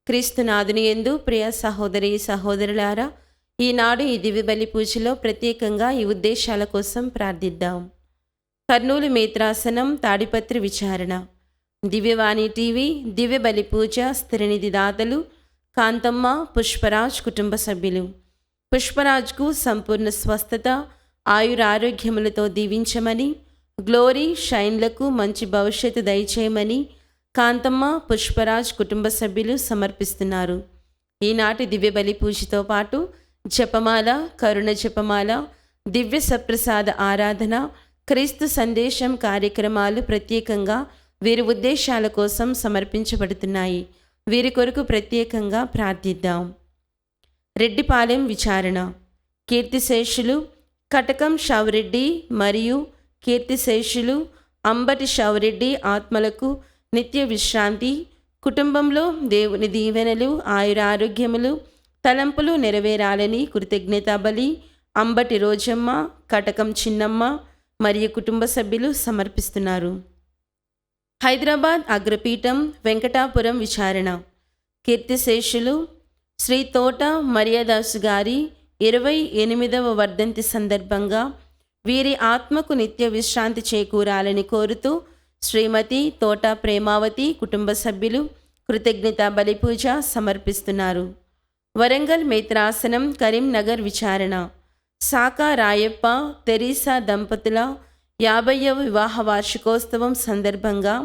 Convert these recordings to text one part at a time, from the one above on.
క్రీస్తునాథుని యందు ప్రియ సహోదరి సహోదరులారా, ఈనాడు ఈ దివ్య బలి పూజలో ప్రత్యేకంగా ఈ ఉద్దేశాల కోసం ప్రార్థిద్దాం. కర్నూలు మేత్రాసనం తాడిపత్రి విచారణ, దివ్యవాణి టీవీ, దివ్య బలి పూజ స్థిరనిధి దాతలు కాంతమ్మ, పుష్పరాజ్ కుటుంబ సభ్యులు. పుష్పరాజ్కు సంపూర్ణ స్వస్థత, ఆయురారోగ్యములతో దీవించమని, గ్లోరీ షైన్లకు మంచి భవిష్యత్తు దయచేయమని కాంతమ్మ, పుష్పరాజ్ కుటుంబ సభ్యులు సమర్పిస్తున్నారు. ఈనాటి దివ్య బలి పూజతో పాటు జపమాల, కరుణ జపమాల, దివ్య సప్రసాద ఆరాధన, క్రీస్తు సందేశం కార్యక్రమాలు ప్రత్యేకంగా వీరి ఉద్దేశాల కోసం సమర్పించబడుతున్నాయి. వీరి కొరకు ప్రత్యేకంగా ప్రార్థిద్దాం. రెడ్డిపాలెం విచారణ, కీర్తిశేషులు కటకం షావురెడ్డి మరియు కీర్తిశేషులు అంబటి షావురెడ్డి ఆత్మలకు నిత్య విశ్రాంతి, కుటుంబంలో దేవుని దీవెనలు, ఆయురారోగ్యములు, తలంపులు నెరవేరాలని కృతజ్ఞతా బలి అంబటి రోజమ్మ, కటకం చిన్నమ్మ మరియు కుటుంబ సభ్యులు సమర్పిస్తున్నారు. హైదరాబాద్ అగ్రపీఠం వెంకటాపురం విచారణ, కీర్తిశేషులు శ్రీ తోట మరియదాసు గారి 28వ వర్ధంతి సందర్భంగా వీరి ఆత్మకు నిత్య విశ్రాంతి చేకూరాలని కోరుతూ శ్రీమతి తోట ప్రేమావతి కుటుంబ సభ్యులు కృతజ్ఞతా బలిపూజ సమర్పిస్తున్నారు. వరంగల్ మేత్రాసనం కరీంనగర్ విచారణ, సాకా రాయప్ప తెరీసా దంపతుల 50వ వివాహ వార్షికోత్సవం సందర్భంగా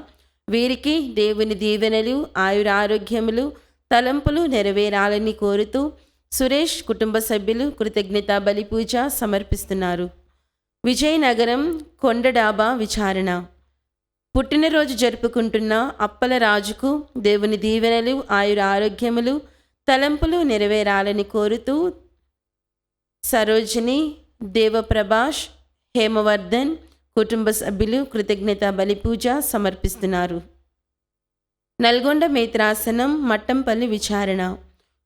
వీరికి దేవుని దీవెనలు, ఆయురారోగ్యములు, తలంపులు నెరవేరాలని కోరుతూ సురేష్ కుటుంబ సభ్యులు కృతజ్ఞతా బలిపూజ సమర్పిస్తున్నారు. విజయనగరం కొండడాబా విచారణ, పుట్టినరోజు జరుపుకుంటున్న అప్పల రాజుకు దేవుని దీవెనలు, ఆయురారోగ్యములు, తలంపులు నెరవేరాలని కోరుతూ సరోజిని, దేవప్రభాష్, హేమవర్ధన్ కుటుంబ సభ్యులు కృతజ్ఞతా బలిపూజ సమర్పిస్తున్నారు. నల్గొండ మేత్రాసనం మట్టంపల్లి విచారణ,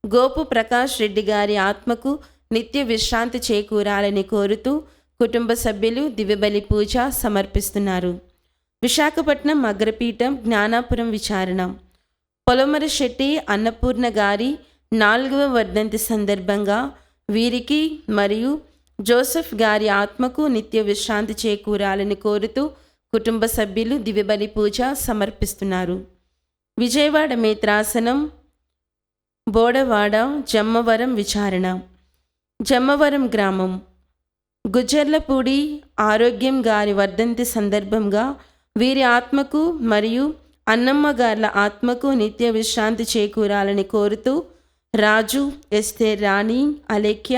గోపు ప్రకాష్ రెడ్డి గారి ఆత్మకు నిత్య విశ్రాంతి చేకూరాలని కోరుతూ కుటుంబ సభ్యులు దివ్యబలి పూజ సమర్పిస్తున్నారు. విశాఖపట్నం అగ్రపీఠం జ్ఞానాపురం విచారణ, పొలమర శెట్టి అన్నపూర్ణ గారి 4వ వర్ధంతి సందర్భంగా వీరికి మరియు జోసెఫ్ గారి ఆత్మకు నిత్య విశ్రాంతి చేకూరాలని కోరుతూ కుటుంబ సభ్యులు దివ్యబలి పూజ సమర్పిస్తున్నారు. విజయవాడ మేత్రాసనం బోడవాడ జమ్మవరం విచారణ, జమ్మవరం గ్రామం గుజ్జర్లపూడి ఆరోగ్యం గారి వర్ధంతి సందర్భంగా వీరి ఆత్మకు మరియు అన్నమ్మ గార్ల ఆత్మకు నిత్య విశ్రాంతి చేకూరాలని కోరుతూ రాజు, ఎస్తేర్ రాణి, అలేఖ్య,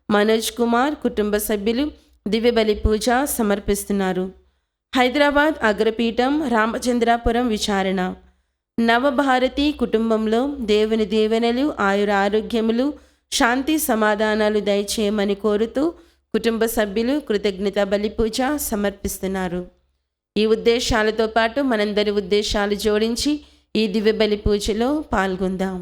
మనోజ్ కుమార్ కుటుంబ సభ్యులు దివ్యబలి పూజ సమర్పిస్తున్నారు. హైదరాబాద్ అగ్రపీఠం రామచంద్రాపురం విచారణ, నవభారతి కుటుంబంలో దేవుని దీవెనలు, ఆయురారోగ్యములు, శాంతి సమాధానాలు దయచేయమని కోరుతూ కుటుంబ సభ్యులు కృతజ్ఞతా బలి పూజ సమర్పిస్తున్నారు. ఈ ఉద్దేశాలతో పాటు మనందరి ఉద్దేశాలు జోడించి ఈ దివ్య బలి పూజలో పాల్గొందాం.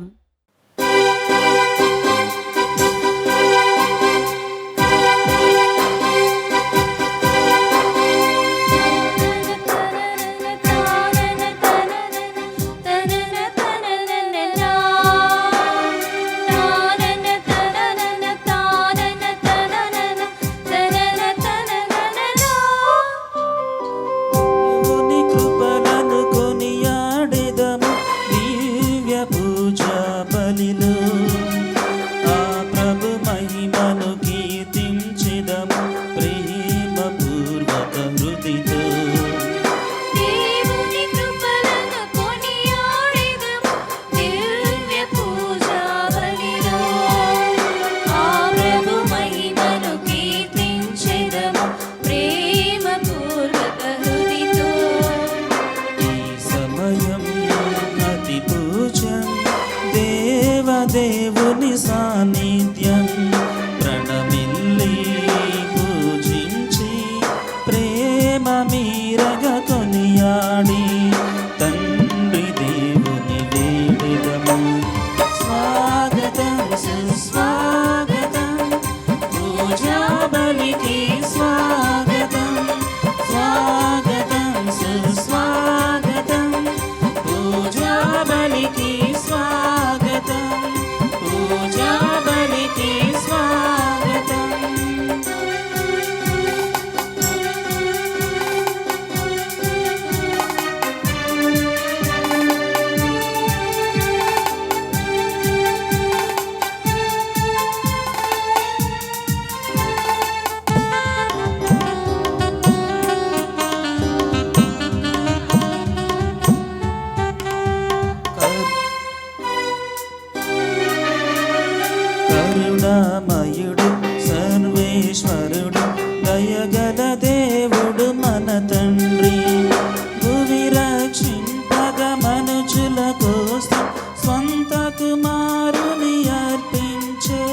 దేవుని సాన్నిధ్యం ప్రణమిల్లి పూజించి ప్రేమ మీరగ కొనియాడి తండ్రి దేవుని వేడిదము. స్వాగతం సుస్వాగతం పూజా బలికి స్వాగతం, స్వాగతం సుస్వాగతం పూజా బలికి స్వాగతం. భువి రక్షింపగ మనుజుల కోసం స్వంత కుమారుని అర్పించే.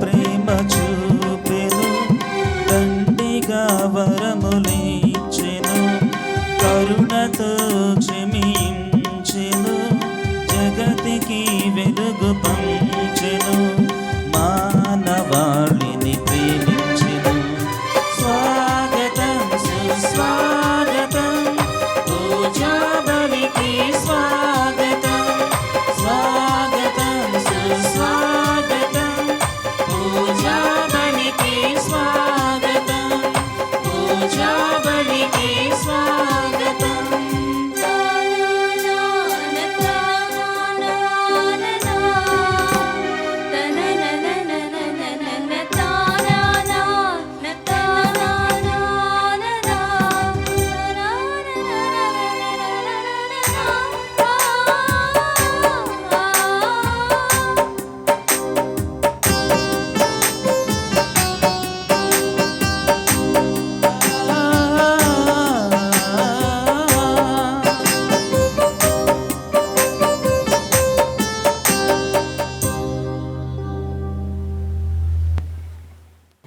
ప్రేమ చూపెను, దండిగా వరములిచ్చెను, కరుణతో క్షమించెను, జగతికి వెలుగు పంచెను, మానవాళిని ప్రేమించెను. స్వాగతం సుస్వాగతం పూజా బలికి స్వాగతం, స్వాగతం సుస్వాగతం పూజా బలికి స్వాగతం, పూజా బలికి స్వాగతం.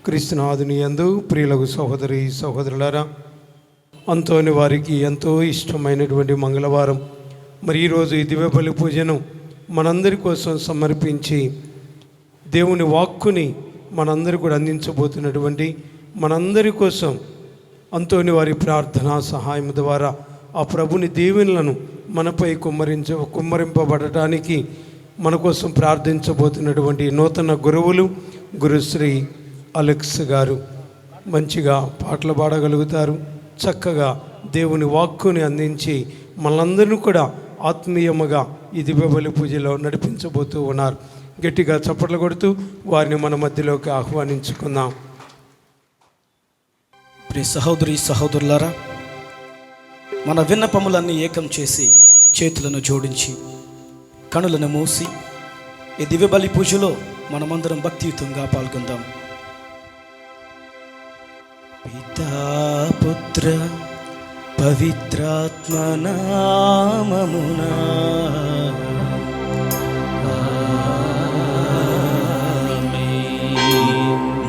క్రీస్తునాథుని యందు ప్రియులకు సహోదరి సహోదరులారా, అంతోని వారికి ఎంతో ఇష్టమైనటువంటి మంగళవారం మరి ఈరోజు ఈ దివ్య బలి పూజను మనందరి కోసం సమర్పించి దేవుని వాక్కుని మనందరి కూడా అందించబోతున్నటువంటి మనందరి కోసం అంతోని వారి ప్రార్థనా సహాయం ద్వారా ఆ ప్రభుని దీవెనలను మనపై కుమ్మరింపబడటానికి మన కోసం ప్రార్థించబోతున్నటువంటి నూతన గురువులు గురుశ్రీ అలెక్స్ గారు మంచిగా పాటలు పాడగలుగుతారు, చక్కగా దేవుని వాక్కుని అందించి మనందరినీ కూడా ఆత్మీయముగా ఈ దివ్య బలి పూజలో నడిపించబోతూ ఉన్నారు. గట్టిగా చప్పట్లు కొడుతూ వారిని మన మధ్యలోకి ఆహ్వానించుకుందాం. ప్రియ సహోదరి సహోదరులారా, మన విన్నపములన్నీ ఏకం చేసి చేతులను జోడించి కనులను మూసి ఈ దివ్య బలి పూజలో మనమందరం భక్తియుతంగా పాల్గొందాం. పితా పుత్ర పవిత్రాత్మ నామమునా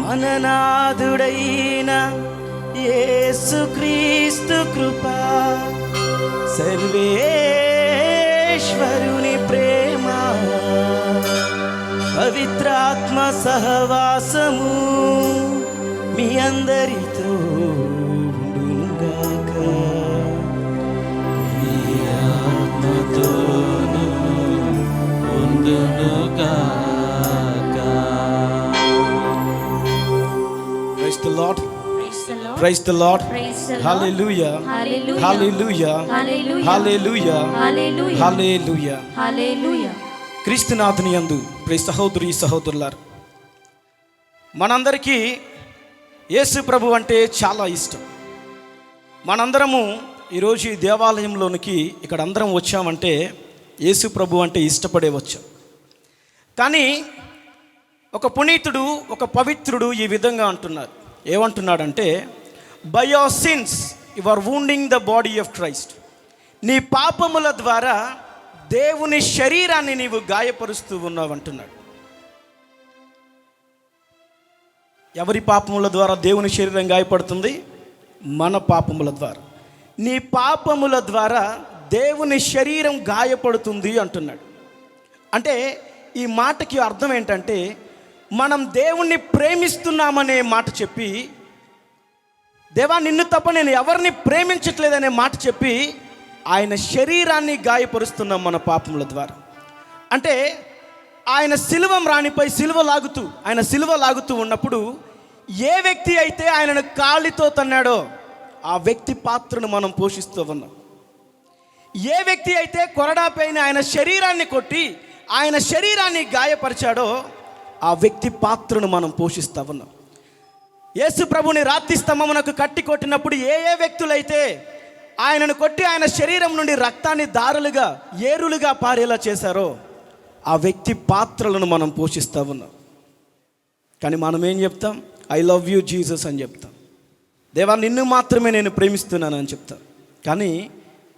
మననాథుడైన యేసుక్రీస్తు కృపా, సర్వేశ్వరుని ప్రేమ, పవిత్రాత్మ సహవాసము మీ అందరితో ఉండుగాక. మీ ఆత్మతోను ఉండుగాక. Praise the Lord. Praise the Lord. Hallelujah. Hallelujah. Hallelujah. Hallelujah. హల్లెలూయా. క్రీస్తునాథుని యందు ప్రియ సహోదరి సహోదరులారా, మనందరికీ యేసు ప్రభు అంటే చాలా ఇష్టం. మనందరము ఈరోజు ఈ దేవాలయంలోనికి ఇక్కడ అందరం వచ్చామంటే యేసు ప్రభు అంటే ఇష్టపడే వచ్చాం. కానీ ఒక పునీతుడు, ఒక పవిత్రుడు ఈ విధంగా అంటున్నారు. ఏమంటున్నాడంటే, by your sins you are wounding the body of Christ. నీ పాపముల ద్వారా దేవుని శరీరాన్ని నీవు గాయపరుస్తూ ఉన్నావు అంటున్నాడు. ఎవరి పాపముల ద్వారా దేవుని శరీరం గాయపడుతుంది? మన పాపముల ద్వారా. నీ పాపముల ద్వారా దేవుని శరీరం గాయపడుతుంది అంటున్నాడు. అంటే ఈ మాటకి అర్థం ఏంటంటే, మనం దేవుణ్ణి ప్రేమిస్తున్నామనే మాట చెప్పి, దేవా నిన్ను తప్ప నేను ఎవరిని ప్రేమించట్లేదనే మాట చెప్పి ఆయన శరీరాన్ని గాయపరుస్తున్నాం మన పాపముల ద్వారా. అంటే ఆయన సిలువ లాగుతూ ఉన్నప్పుడు ఏ వ్యక్తి అయితే ఆయనను కాలితో తన్నాడో ఆ వ్యక్తి పాత్రను మనం పోషిస్తూ ఉన్నాం. ఏ వ్యక్తి అయితే కొరడాపైన ఆయన శరీరాన్ని కొట్టి ఆయన శరీరాన్ని గాయపరిచాడో ఆ వ్యక్తి పాత్రను మనం పోషిస్తా ఉన్నాం. యేసు ప్రభుని రాతి స్తంభమునకు కట్టి కొట్టినప్పుడు ఏ వ్యక్తులైతే ఆయనను కొట్టి ఆయన శరీరం నుండి రక్తాన్ని దారులుగా ఏరులుగా పారేలా చేశారో ఆ వ్యక్తి పాత్రలను మనం పోషిస్తూ ఉన్నాం. కానీ మనం ఏం చెప్తాం? ఐ లవ్ యూ జీసస్ అని చెప్తాం. దేవా, నిన్ను మాత్రమే నేను ప్రేమిస్తున్నాను అని చెప్తాం. కానీ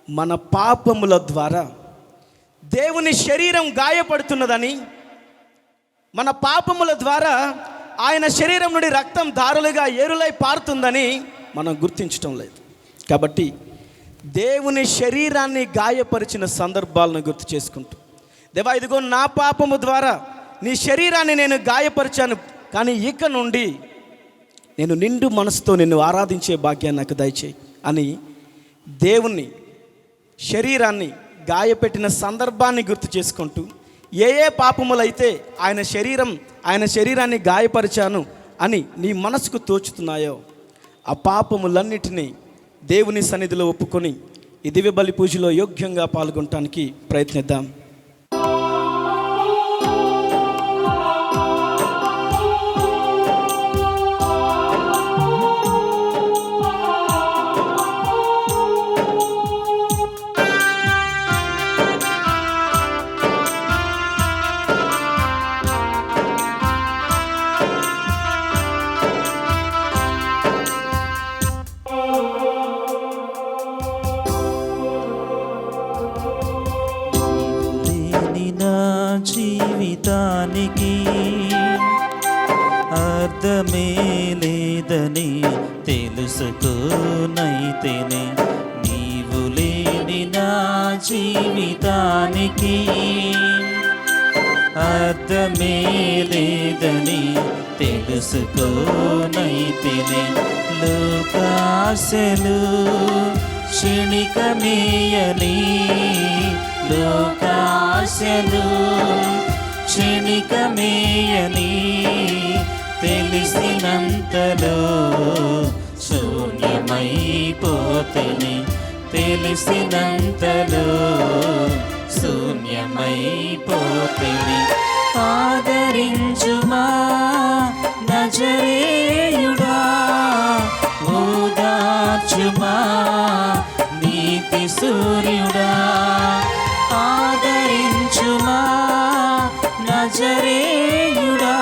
మన పాపముల ద్వారా దేవుని శరీరం గాయపడుతున్నదని, మన పాపముల ద్వారా ఆయన శరీరం నుండి రక్తం దారులుగా ఏరులై పారుతుందని మనం గుర్తించటం లేదు. కాబట్టి దేవుని శరీరాన్ని గాయపరిచిన సందర్భాలను గుర్తు చేసుకుంటూ, దేవా, ఇదిగో నా పాపము ద్వారా నీ శరీరాన్ని నేను గాయపరిచాను, కానీ ఇక నుండి నేను నిండు మనసుతో నిన్ను ఆరాధించే భాగ్యాన్ని నాకు దయచేయి అని దేవుని శరీరాన్ని గాయపెట్టిన సందర్భాన్ని గుర్తు చేసుకుంటూ, ఏ పాపములైతే ఆయన శరీరాన్ని గాయపరిచాను అని నీ మనసుకు తోచుతున్నాయో ఆ పాపములన్నిటినీ దేవుని సన్నిధిలో ఒప్పుకొని ఈ దివ్య బలి పూజలో యోగ్యంగా పాల్గొనటానికి ప్రయత్నిద్దాం. జీవితానికి అర్థమే లేదని తెలుసుకోనైతేనే, నీవు లేని నా జీవితానికి అర్థమే లేదని తెలుసుకోనైతేనే, లోకాశలు క్షణికమేయని, లోకాశలు క్షణికమేయని తెలిసినంతలో శూన్యమైపోతేనే, తెలిసినంతలో శూన్యమైపోతేనే, ఆదరించుమా నజరేయుడా, ఓదార్చుమా నీతి సూర్యుడా, ఆదరించుమా నజరేయుడా,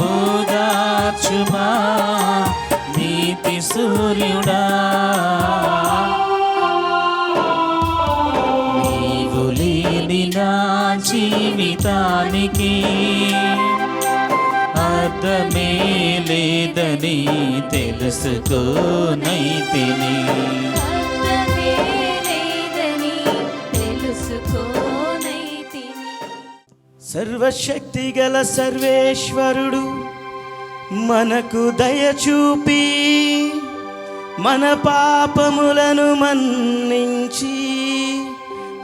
ఓదార్చుమా నీతి సూర్యుడా. నీవు లేని నా జీవితానికి అర్థమే లేదని తెలుసుకోనైతిని. సర్వశక్తి గల సర్వేశ్వరుడు మనకు దయచూపి మన పాపములను మన్నించి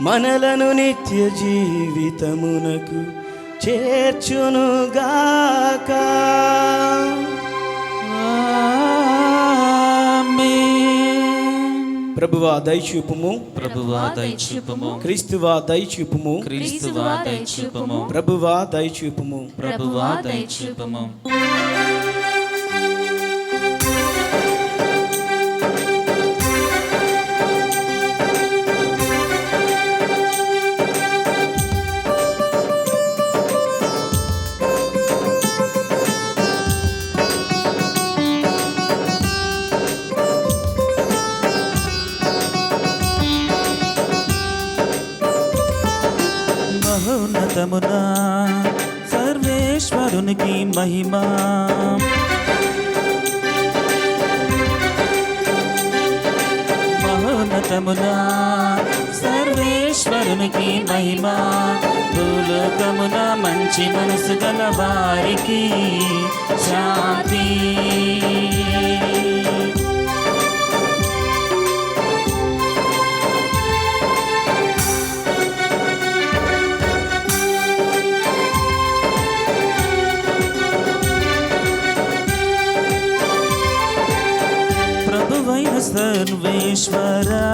మనలను నిత్య జీవితమునకు చేర్చునుగాక. ప్రభువా దయచూపుము, ప్రభువా దయచూపుము, క్రీస్తువా దయచూపుము, క్రీస్తువా దయచూపుము, ప్రభువా దయచూపుము, ప్రభువా దయచూపుము. మహోన్నతమునా సర్వేశ్వరునికి మహిమా, మహోన్నతమునా సర్వేశ్వరునికి మహిమా, భూలోకమున మంచి మనసు గల వారికి శాంతి. ప్రభువైన సర్వేశ్వరా,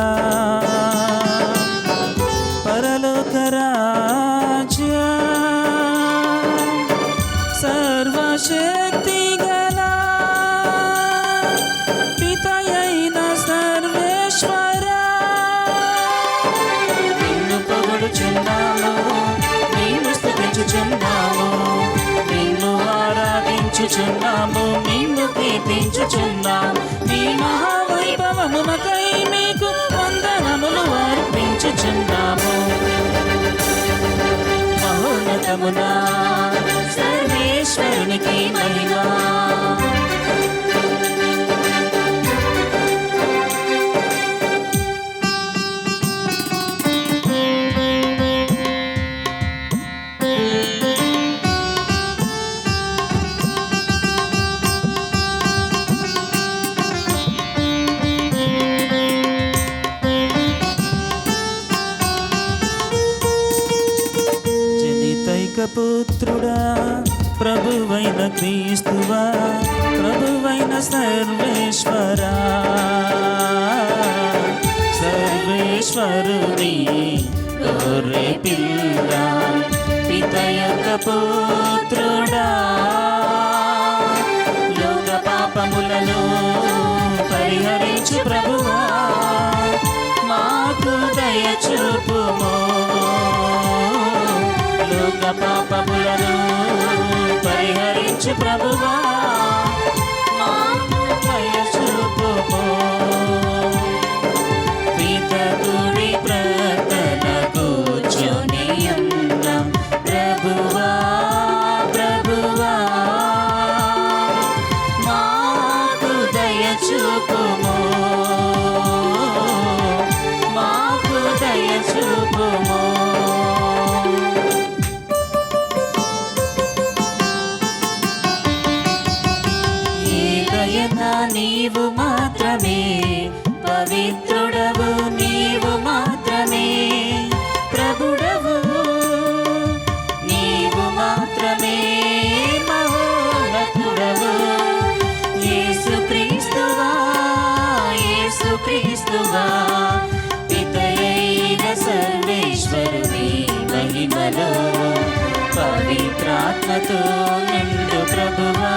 పరలోక రాజా, స్తుతించుచున్నాము, నిన్ను కీర్తించుచున్నాము. నీ మహావైభవమునకై మీకు వందనములు అర్పించుచున్నాము. మహోన్నతమునా సర్వేశ్వరునికి మహిమా. పుత్రుడా, ప్రభువైన క్రీస్తువా, ప్రభువైన సర్వేశ్వరా, సర్వేశ్వరుని గొర్రె పిల్ల, పితయొక్క పుత్రుడా, లోక పాపములను పరిహరించు ప్రభువా, మాకు దయ చూపుమో. లోక పాపములను పరిహరించు ప్రభువా, మాకు దయ చూపుమో. పితకుడి ప్రక్కన కూర్చొని ఉన్న ప్రభువా, ప్రభువా, మాకు దయ చూపుమో, మాకు దయ చూపుమో. నీవు మాత్రమే పవిత్రుడవు, నీవు మాత్రమే ప్రభుడవు, నీవు మాత్రమే మహోన్నతుడవు. యేసుక్రీస్తువా, యేసుక్రీస్తువా, పితయైన సర్వేశ్వరుని మహిమలో పవిత్రాత్మతో నిండు ప్రభువా.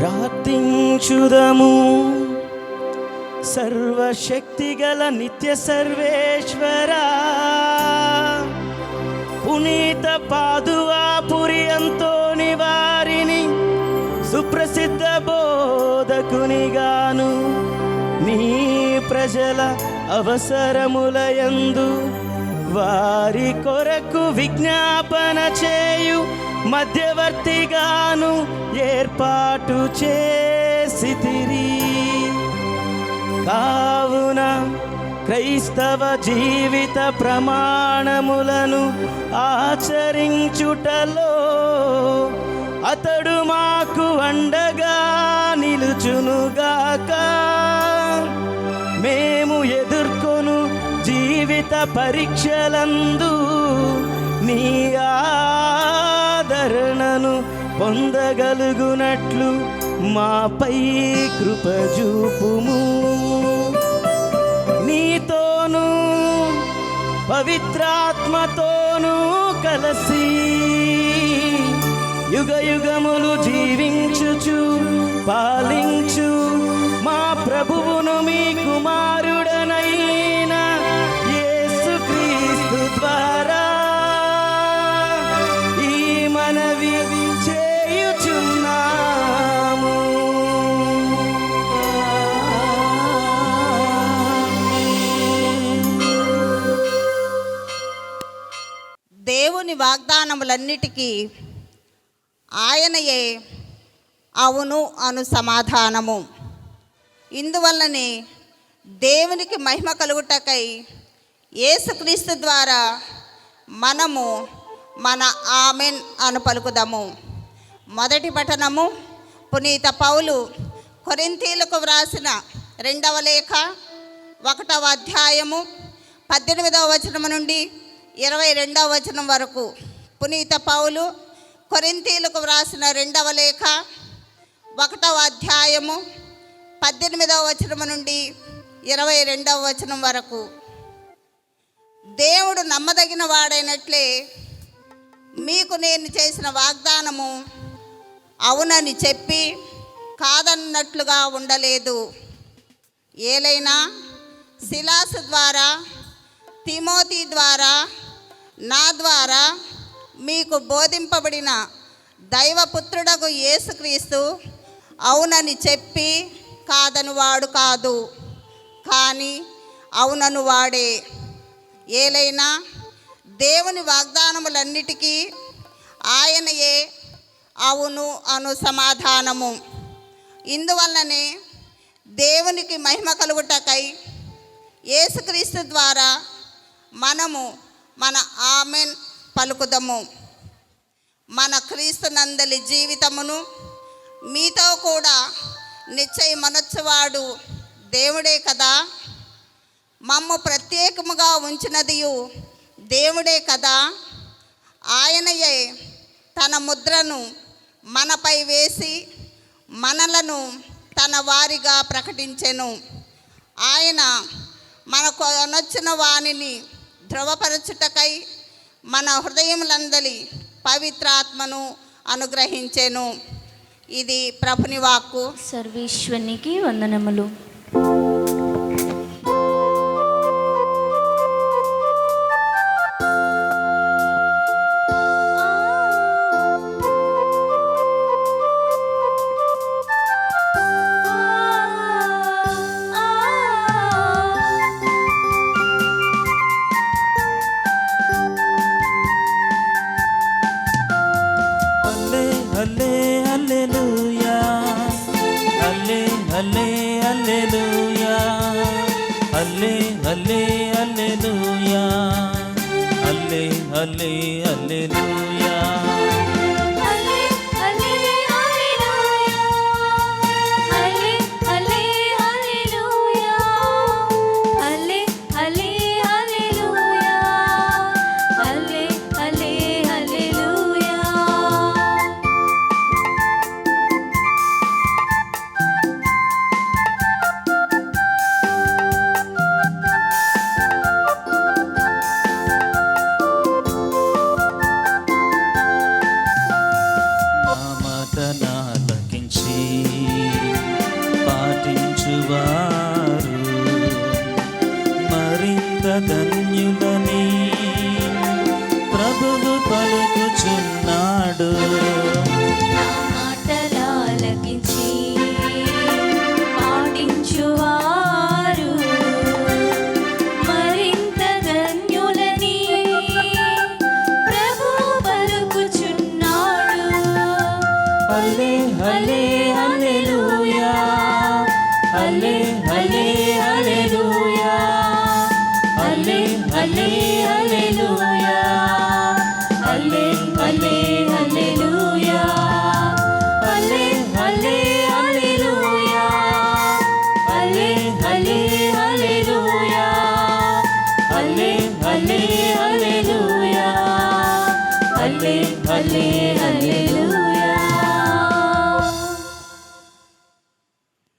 ప్రార్థించుదము. సర్వశక్తిగల నిత్య సర్వేశ్వరా, పునీత పాదువాపురి అంతోని వారిని సుప్రసిద్ధ బోధకునిగాను, నీ ప్రజల అవసరములయందు వారి కొరకు విజ్ఞాపన చేయు మధ్యవర్తిగాను ఏర్పాటు చేసితిరి. కావున క్రైస్తవ జీవిత ప్రమాణములను ఆచరించుటలో అతడు మాకు అండగా నిలుచునుగాక. మేము ఎదుర్కొను జీవిత పరీక్షలందు నీ ఆదరణను పొందగలుగునట్లు మాపై కృప చూపుము. నీతోనూ పవిత్రాత్మతోనూ కలసి యుగ యుగములు జీవించుచు పాలించు మా ప్రభువును మీ కుమారుడనైన యేసుక్రీస్తు ద్వారా ఈ మనవి చేయుచున్నాము. దేవుని వాగ్దానములన్నిటికీ ఆయనయే అవును అను సమాధానము. ఇందువల్లనే దేవునికి మహిమ కలుగుటకై యేసుక్రీస్తు ద్వారా మనము మన ఆమెన్ అను పలుకుదాము. మొదటి పఠనము పునీత పౌలు కొరింథీయులకు వ్రాసిన 2వ లేఖ 1వ అధ్యాయము 18వ వచనం నుండి 22వ వచనం వరకు. పునీత పౌలు కొరింథీయులకు వ్రాసిన 2వ లేఖ 1వ అధ్యాయము 18వ వచనం నుండి 22వ వచనం వరకు. దేవుడు నమ్మదగిన వాడైనట్లే మీకు నేను చేసిన వాగ్దానము అవునని చెప్పి కాదన్నట్లుగా ఉండలేదు. ఏలైనా సిలాసు ద్వారా, తిమోతి ద్వారా, నా ద్వారా మీకు బోధింపబడిన దైవపుత్రుడగు యేసుక్రీస్తు అవునని చెప్పి కాదను వాడు కాదు, కానీ అవునను వాడే. ఏలైనా దేవుని వాగ్దానములన్నిటికీ ఆయనయే అవును అను సమాధానము. ఇందువల్లనే దేవునికి మహిమ కలుగుటకై యేసుక్రీస్తు ద్వారా మనము మన ఆమెన్ పలుకుదము. మన క్రీస్తు నందలి జీవితమును మీతో కూడా నిశ్చయమనొచ్చువాడు దేవుడే కదా. మమ్ము ప్రత్యేకముగా ఉంచినదియు దేవుడే కదా. ఆయనయే తన ముద్రను మనపై వేసి మనలను తన వారిగా ప్రకటించెను. ఆయన మనకు అనొచ్చిన వాణిని ధృవపరచుటకై మన హృదయములందలి పవిత్రాత్మను అనుగ్రహించెను. ఇది ప్రభుని వాక్కు. సర్వేశ్వరునికి వందనములు. హల్లే హల్లెలూయా, హల్లే హల్లే హల్లెలూయా, హల్లే హల్లే హల్లెలూయా, హల్లే హల్లే హల్లెలూయా. పాటించువారు మరింత ధన్యులని ప్రభువు పలుకుచున్నాడు. మాటలాలకించి పాటించువారు మరింత ధన్యులని ప్రభువు పలుకుచున్నాడు. హల్లే హల్లే హల్లెలూయా, హల్లే హల్లే హల్లెలూయా, హల్లే హల్లే హల్లెలూయా, హల్లే హల్లే హల్లెలూయా, హల్లే హల్లే హల్లెలూయా, హల్లే హల్లే హల్లెలూయా, హల్లే హల్లే హల్లెలూయా, హల్లే హల్లే హల్లెలూయా.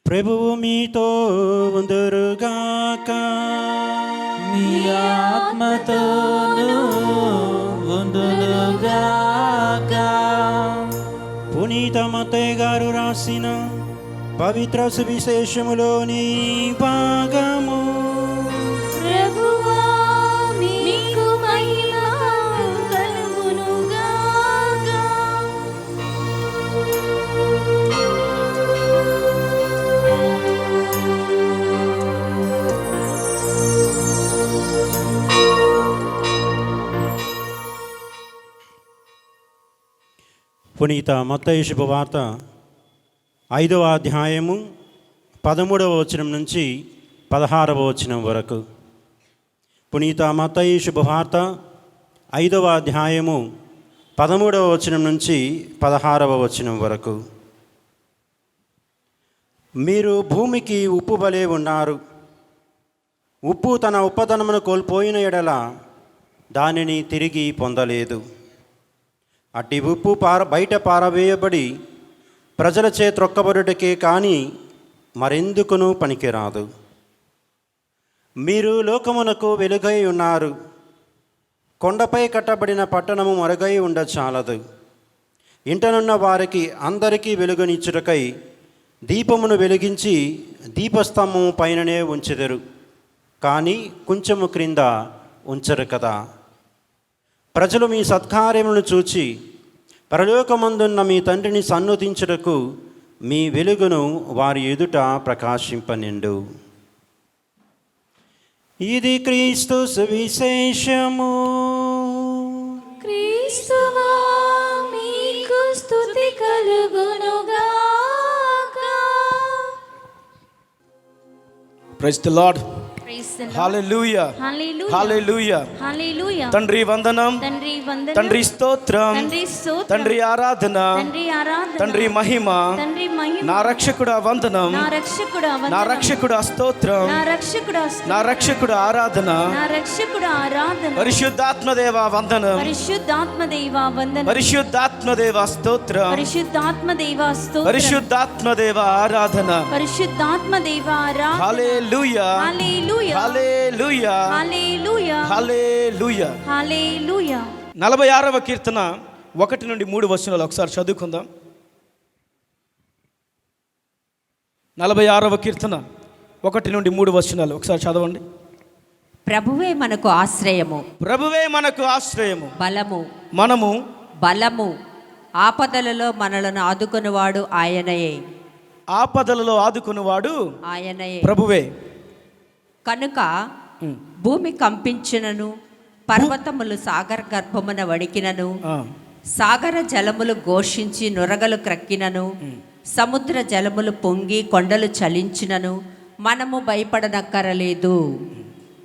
ప్రభువు మీతో ఉందురుగాక. మీ ఆత్మతోను ఉండునుగాక. పునీత మత్తయి గారు రాసిన పవిత్ర సువిశేషములోని భాగము. ప్రభువా మీకు మహిమ కలుగునుగాక. పునీత మత్తయి శుభవార్త 5వ అధ్యాయము 13వ వచనం నుంచి 16వ వచనం వరకు. పునీత మత్తయి శుభవార్త 5వ అధ్యాయము 13వ వచనం నుంచి 16వ వచనం వరకు. మీరు భూమికి ఉప్పు వలె ఉన్నారు. ఉప్పు తన ఉప్పదనమును కోల్పోయిన ఎడల దానిని తిరిగి పొందలేదు. అట్టి ఉప్పు బయట పారవేయబడి ప్రజలచే త్రొక్కబడుటకే కానీ మరెందుకునూ పనికిరాదు. మీరు లోకమునకు వెలుగై ఉన్నారు. కొండపై కట్టబడిన పట్టణము మరుగై ఉండచాలదు. ఇంటనున్న వారికి అందరికీ వెలుగునిచ్చుటకై దీపమును వెలిగించి దీపస్తంభము పైననే ఉంచెదరు, కానీ కొంచెము క్రింద ఉంచరు కదా. ప్రజలు మీ సత్కార్యములను చూచి పరలోకమందున్న మీ తండ్రిని సన్నుతించుటకు మీ వెలుగును వారి ఎదుట ప్రకాశింపనిండు. ఇది క్రీస్తు సువిశేషము. క్రీస్తువా మీకు స్తుతి కలుగునుగాక. Praise the lord. Praise the Lord. Hallelujah. Hallelujah. Hallelujah. Hallelujah. తండ్రి వందనం, తండ్రి వందనం, తండ్రి స్తోత్రం, తండ్రి స్తోత్రం, తండ్రి ఆరాధన, తండ్రి ఆరాధన, తండ్రి మహిమ, తండ్రి మహిమ, నా రక్షకుడా వందనం, నా రక్షకుడా వందనం, నా రక్షకుడా స్తోత్రం, నా రక్షకుడా స్తోత్రం, నా రక్షకుడా ఆరాధన, నా రక్షకుడా ఆరాధన, పరిశుద్ధాత్మదేవా వందనం, పరిశుద్ధాత్మదేవా వందనం, పరిశుద్ధాత్మదేవా స్తోత్రం, పరిశుద్ధాత్మదేవా స్తోత్రం, పరిశుద్ధాత్మదేవా ఆరాధన. పరిశుద్ధాత్మదేవా ఆరాధన. హల్లెలూయా. హల్లెలూయా. హల్లెలూయా. హల్లెలూయా. హల్లెలూయా. హల్లెలూయా. 46వ కీర్తన 1 నుండి 3 వచనాలు ఒకసారి చదువుకుందాం. 46వ కీర్తన 1 నుండి 3 వచనాలు ఒకసారి చదవండి. ప్రభువే మనకు ఆశ్రయము, ప్రభువే మనకు ఆశ్రయము, బలము, మనము బలము, ఆపదలలో మనలను ఆదుకొనువాడు ఆయనయే. ఆపదలలో ఆదుకునేవాడు ఆయనయే. ప్రభువే. కనుక భూమి కంపించినను, పర్వతములు సాగర గర్భమున వడికినను, సాగర జలములు ఘోషించి నురగలు క్రక్కినను, సముద్ర జలములు పొంగి కొండలు చలించినను మనము భయపడనక్కరలేదు.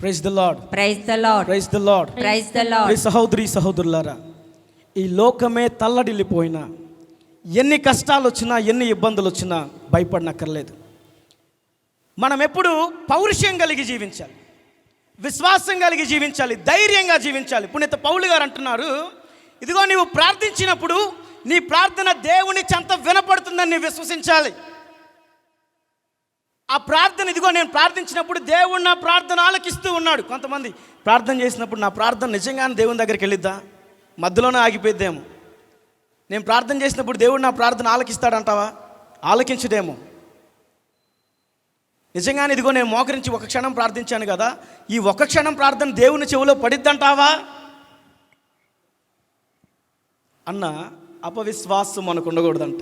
Praise the lord. Praise the lord. Praise the lord. Praise the lord. సహోదరి సహోదరులారా, ఈ లోకమే తల్లడిల్లిపోయినా, ఎన్ని కష్టాలు వచ్చినా, ఎన్ని ఇబ్బందులు వచ్చినా భయపడనక్కర్లేదు. మనం ఎప్పుడు పౌరుషం కలిగి జీవించాలి, విశ్వాసం కలిగి జీవించాలి, ధైర్యంగా జీవించాలి. పునీత పౌలు గారు అంటున్నారు, ఇదిగో నీవు ప్రార్థించినప్పుడు నీ ప్రార్థన దేవుని చెంత వినపడుతుందని నీవు విశ్వసించాలి. ఆ ప్రార్థన, ఇదిగో నేను ప్రార్థించినప్పుడు దేవుడు నా ప్రార్థన ఆలకిస్తూ ఉన్నాడు. కొంతమంది ప్రార్థన చేసినప్పుడు నా ప్రార్థన నిజంగానే దేవుని దగ్గరికి వెళ్ళిద్దా, మధ్యలోనే ఆగిపోయిద్దేమో. నేను ప్రార్థన చేసినప్పుడు దేవుడు నా ప్రార్థన ఆలకిస్తాడంటావా? ఆలకించడేమో. నిజంగానే ఇదిగో నేను మోకరించి ఒక క్షణం ప్రార్థించాను కదా, ఈ ఒక క్షణం ప్రార్థన దేవుని చెవిలో పడిద్దంటావా అన్న అపవిశ్వాసం మనకు ఉండకూడదంట.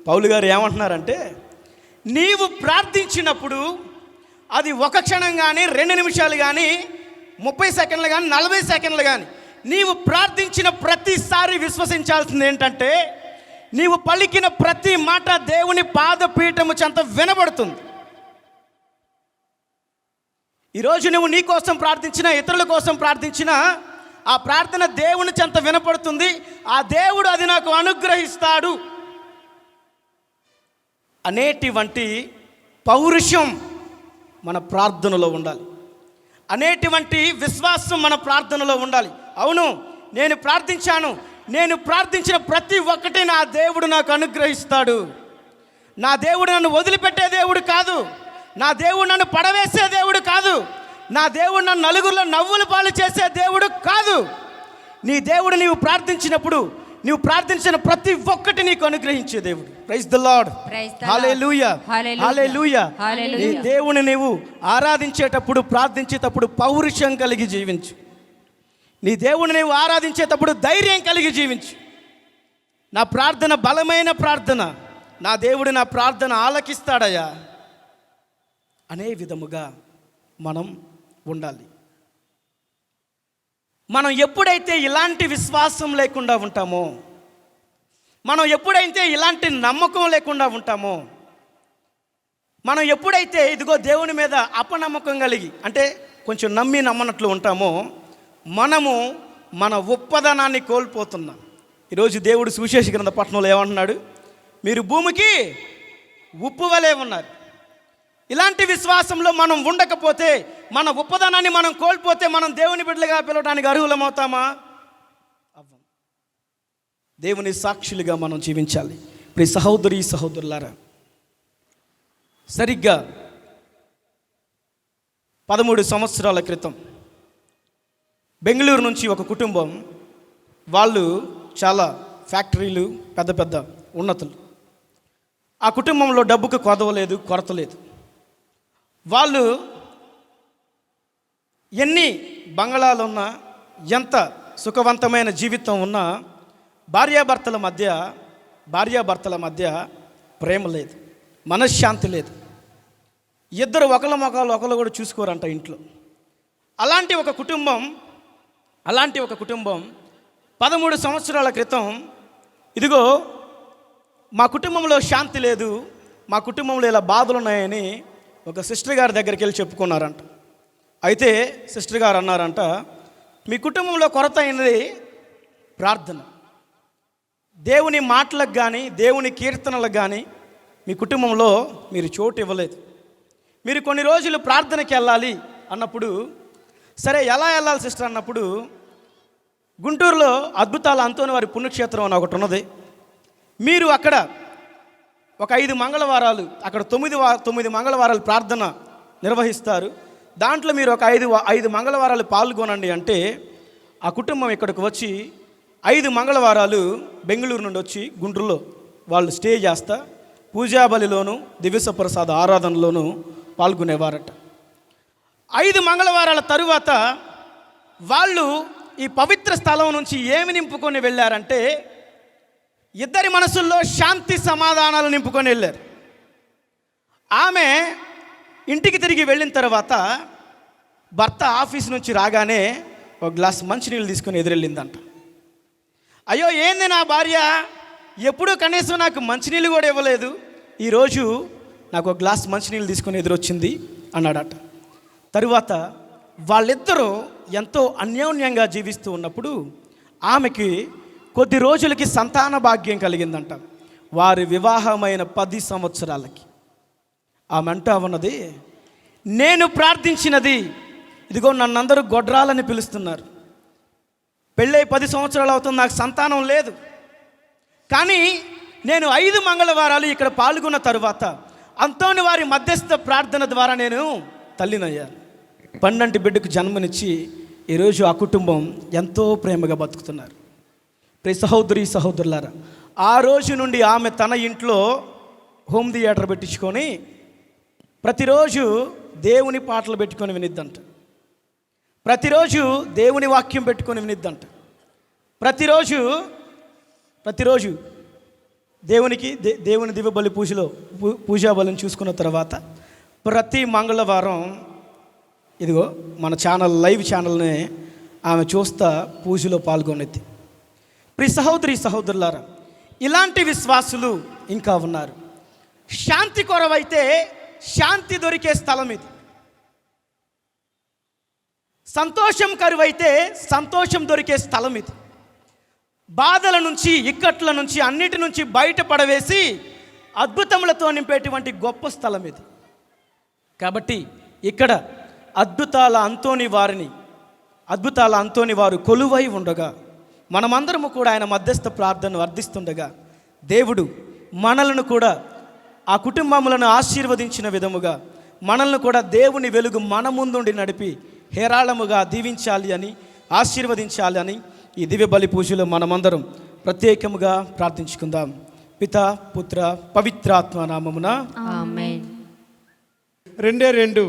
పౌలు గారు ఏమంటున్నారంటే, నీవు ప్రార్థించినప్పుడు అది ఒక క్షణం కానీ, 2 నిమిషాలు కానీ, 30 సెకండ్లు కానీ, 40 సెకండ్లు కానీ, నీవు ప్రార్థించిన ప్రతిసారి విశ్వసించాల్సింది ఏంటంటే, నీవు పలికిన ప్రతి మాట దేవుని పాదపీఠము చెంత వినబడుతుంది. ఈరోజు నువ్వు నీ కోసం ప్రార్థించినా, ఇతరుల కోసం ప్రార్థించినా, ఆ ప్రార్థన దేవుని చెంత వినపడుతుంది. ఆ దేవుడు అది నాకు అనుగ్రహిస్తాడు అనేటువంటి పౌరుషం మన ప్రార్థనలో ఉండాలి. అనేటువంటి విశ్వాసం మన ప్రార్థనలో ఉండాలి. అవును, నేను ప్రార్థించాను, నేను ప్రార్థించిన ప్రతి ఒక్కటి నా దేవుడు నాకు అనుగ్రహిస్తాడు. నా దేవుడు నన్ను వదిలిపెట్టే దేవుడు కాదు. నా దేవుడు నన్ను పడవేసే దేవుడు కాదు. నా దేవుడు నన్ను నలుగురిలో నవ్వుల పాలు చేసే దేవుడు కాదు. నీ దేవుడు నీవు ప్రార్థించినప్పుడు, నీవు ప్రార్థించిన ప్రతి ఒక్కటి నీకు అనుగ్రహించే దేవుడు. Praise the lord. Hallelujah. Hallelujah. నీ దేవుని నీవు ఆరాధించేటప్పుడు, ప్రార్థించేటప్పుడు పౌరుషం కలిగి జీవించు. నీ దేవుని నీవు ఆరాధించేటప్పుడు ధైర్యం కలిగి జీవించు. నా ప్రార్థన బలమైన ప్రార్థన, నా దేవుడు నా ప్రార్థన ఆలకిస్తాడయ్యా అనే విధముగా మనం ఉండాలి. మనం ఎప్పుడైతే ఇలాంటి విశ్వాసం లేకుండా ఉంటామో, మనం ఎప్పుడైతే ఇలాంటి నమ్మకం లేకుండా ఉంటామో, మనం ఎప్పుడైతే ఇదిగో దేవుని మీద అపనమ్మకం కలిగి, అంటే కొంచెం నమ్మి నమ్మనట్లు ఉంటామో, మనము మన ఉప్పదనాన్ని కోల్పోతున్నాం. ఈరోజు దేవుడు సువిశేష గ్రంథ పట్టణంలో ఏమంటున్నాడు? మీరు భూమికి ఉప్పు వలె ఉన్నారు. ఇలాంటి విశ్వాసంలో మనం ఉండకపోతే, మన ఉపదానాన్ని మనం కోల్పోతే, మనం దేవుని బిడ్డలుగా పిలవడానికి అర్హులమవుతామా? అవ్వం. దేవుని సాక్షులుగా మనం జీవించాలి. ప్రియ సహోదరి సహోదరులారా, సరిగ్గా 13 సంవత్సరాల క్రితం బెంగళూరు నుంచి ఒక కుటుంబం, వాళ్ళు చాలా ఫ్యాక్టరీలు, పెద్ద పెద్ద ఉన్నతులు. ఆ కుటుంబంలో డబ్బుకు కొదవలేదు, కొరత లేదు. వాళ్ళు ఎన్ని బంగళాలున్నా, ఎంత సుఖవంతమైన జీవితం ఉన్నా భార్యాభర్తల మధ్య ప్రేమ లేదు, మనశ్శాంతి లేదు. ఇద్దరు ఒకళ్ళ మొఖాలు ఒకళ్ళు కూడా చూసుకోరంట ఇంట్లో. అలాంటి ఒక కుటుంబం 13 సంవత్సరాల క్రితం, ఇదిగో మా కుటుంబంలో శాంతి లేదు, మా కుటుంబంలో ఇలా బాధలు ఉన్నాయని ఒక సిస్టర్ గారి దగ్గరికి వెళ్ళి చెప్పుకున్నారంట. అయితే సిస్టర్ గారు అన్నారంట, మీ కుటుంబంలో కొరత అయినది ప్రార్థన. దేవుని మాటలకు కానీ, దేవుని కీర్తనలకు కానీ మీ కుటుంబంలో మీరు చోటు ఇవ్వలేదు. మీరు కొన్ని రోజులు ప్రార్థనకి వెళ్ళాలి అన్నప్పుడు, సరే ఎలా వెళ్ళాలి సిస్టర్ అన్నప్పుడు, గుంటూరులో అద్భుతాల అంతోని వారి పుణ్యక్షేత్రం అని ఒకటి ఉన్నది. మీరు అక్కడ ఒక 5 మంగళవారాలు, అక్కడ 9 మంగళవారాలు ప్రార్థన నిర్వహిస్తారు. దాంట్లో మీరు ఒక 5 మంగళవారాలు పాల్గొనండి అంటే, ఆ కుటుంబం ఇక్కడికి వచ్చి 5 మంగళవారాలు బెంగళూరు నుండి వచ్చి గుంటూరులో వాళ్ళు స్టే చేస్తా పూజాబలిలోను దివ్యసప్రసాద ఆరాధనలోనూ పాల్గొనేవారట. 5 మంగళవారాల తరువాత వాళ్ళు ఈ పవిత్ర స్థలం నుంచి ఏమి నింపుకొని వెళ్ళారంటే, ఇద్దరి మనసుల్లో శాంతి సమాధానాలు నింపుకొని వెళ్ళారు. ఆమె ఇంటికి తిరిగి వెళ్ళిన తర్వాత భర్త ఆఫీస్ నుంచి రాగానే ఒక గ్లాస్ మంచినీళ్ళు తీసుకొని ఎదురెళ్ళిందంట. అయ్యో ఏంది నా భార్య, ఎప్పుడూ కనీసం నాకు మంచినీళ్ళు కూడా ఇవ్వలేదు, ఈరోజు నాకు ఒక గ్లాస్ మంచినీళ్ళు తీసుకొని ఎదురొచ్చింది అన్నాడట. తరువాత వాళ్ళిద్దరూ ఎంతో అన్యోన్యంగా జీవిస్తూ ఉన్నప్పుడు ఆమెకి కొద్ది రోజులకి సంతాన భాగ్యం కలిగిందంట. వారి వివాహమైన 10 సంవత్సరాలకి ఆమె అంటా ఉన్నది, నేను ప్రార్థించినది, ఇదిగో నన్నందరూ గొడ్రాలని పిలుస్తున్నారు, పెళ్ళై 10 సంవత్సరాలు అవుతుంది, నాకు సంతానం లేదు, కానీ నేను 5 మంగళవారాలు ఇక్కడ పాల్గొన్న తరువాత అంతోని వారి మధ్యస్థ ప్రార్థన ద్వారా నేను తల్లినయ్యాను. 12 బిడ్డకు జన్మనిచ్చి ఈరోజు ఆ కుటుంబం ఎంతో ప్రేమగా బతుకుతున్నారు. ప్రియ సహోదరి సహోదరులారా, ఆ రోజు నుండి ఆమె తన ఇంట్లో హోమ్ థియేటర్ పెట్టించుకొని ప్రతిరోజు దేవుని పాటలు పెట్టుకొని వినిద్దంట, ప్రతిరోజు దేవుని వాక్యం పెట్టుకొని వినిద్దంట, ప్రతిరోజు దేవుని దివ్య బలి పూజా బలిని చూసుకున్న తర్వాత ప్రతి మంగళవారం ఇదిగో మన ఛానల్, లైవ్ ఛానల్ని ఆమె చూస్తా పూజలో పాల్గొనేది. ప్రియ సహోదరి సహోదరులారా, ఇలాంటి విశ్వాసులు ఇంకా ఉన్నారు. శాంతి కొరవైతే శాంతి దొరికే స్థలం ఇది. సంతోషం కరువైతే సంతోషం దొరికే స్థలం ఇది. బాధల నుంచి, ఇక్కట్ల నుంచి, అన్నిటి నుంచి బయటపడవేసి అద్భుతములతో నింపేటువంటి గొప్ప స్థలం ఇది. కాబట్టి ఇక్కడ అద్భుతాల అంతోని వారు కొలువై ఉండగా, మనమందరము కూడా ఆయన మధ్యస్థ ప్రార్థనను అర్థిస్తుండగా, దేవుడు మనలను కూడా ఆ కుటుంబములను ఆశీర్వదించిన విధముగా మనల్ని కూడా దేవుని వెలుగు మన ముందుండి నడిపి హేరాళముగా దీవించాలి అని, ఆశీర్వదించాలి అని ఈ దివ్య బలి పూజలో మనమందరం ప్రత్యేకముగా ప్రార్థించుకుందాం. పితా, పుత్ర, పవిత్రాత్మ నామమున ఆమేన్. 2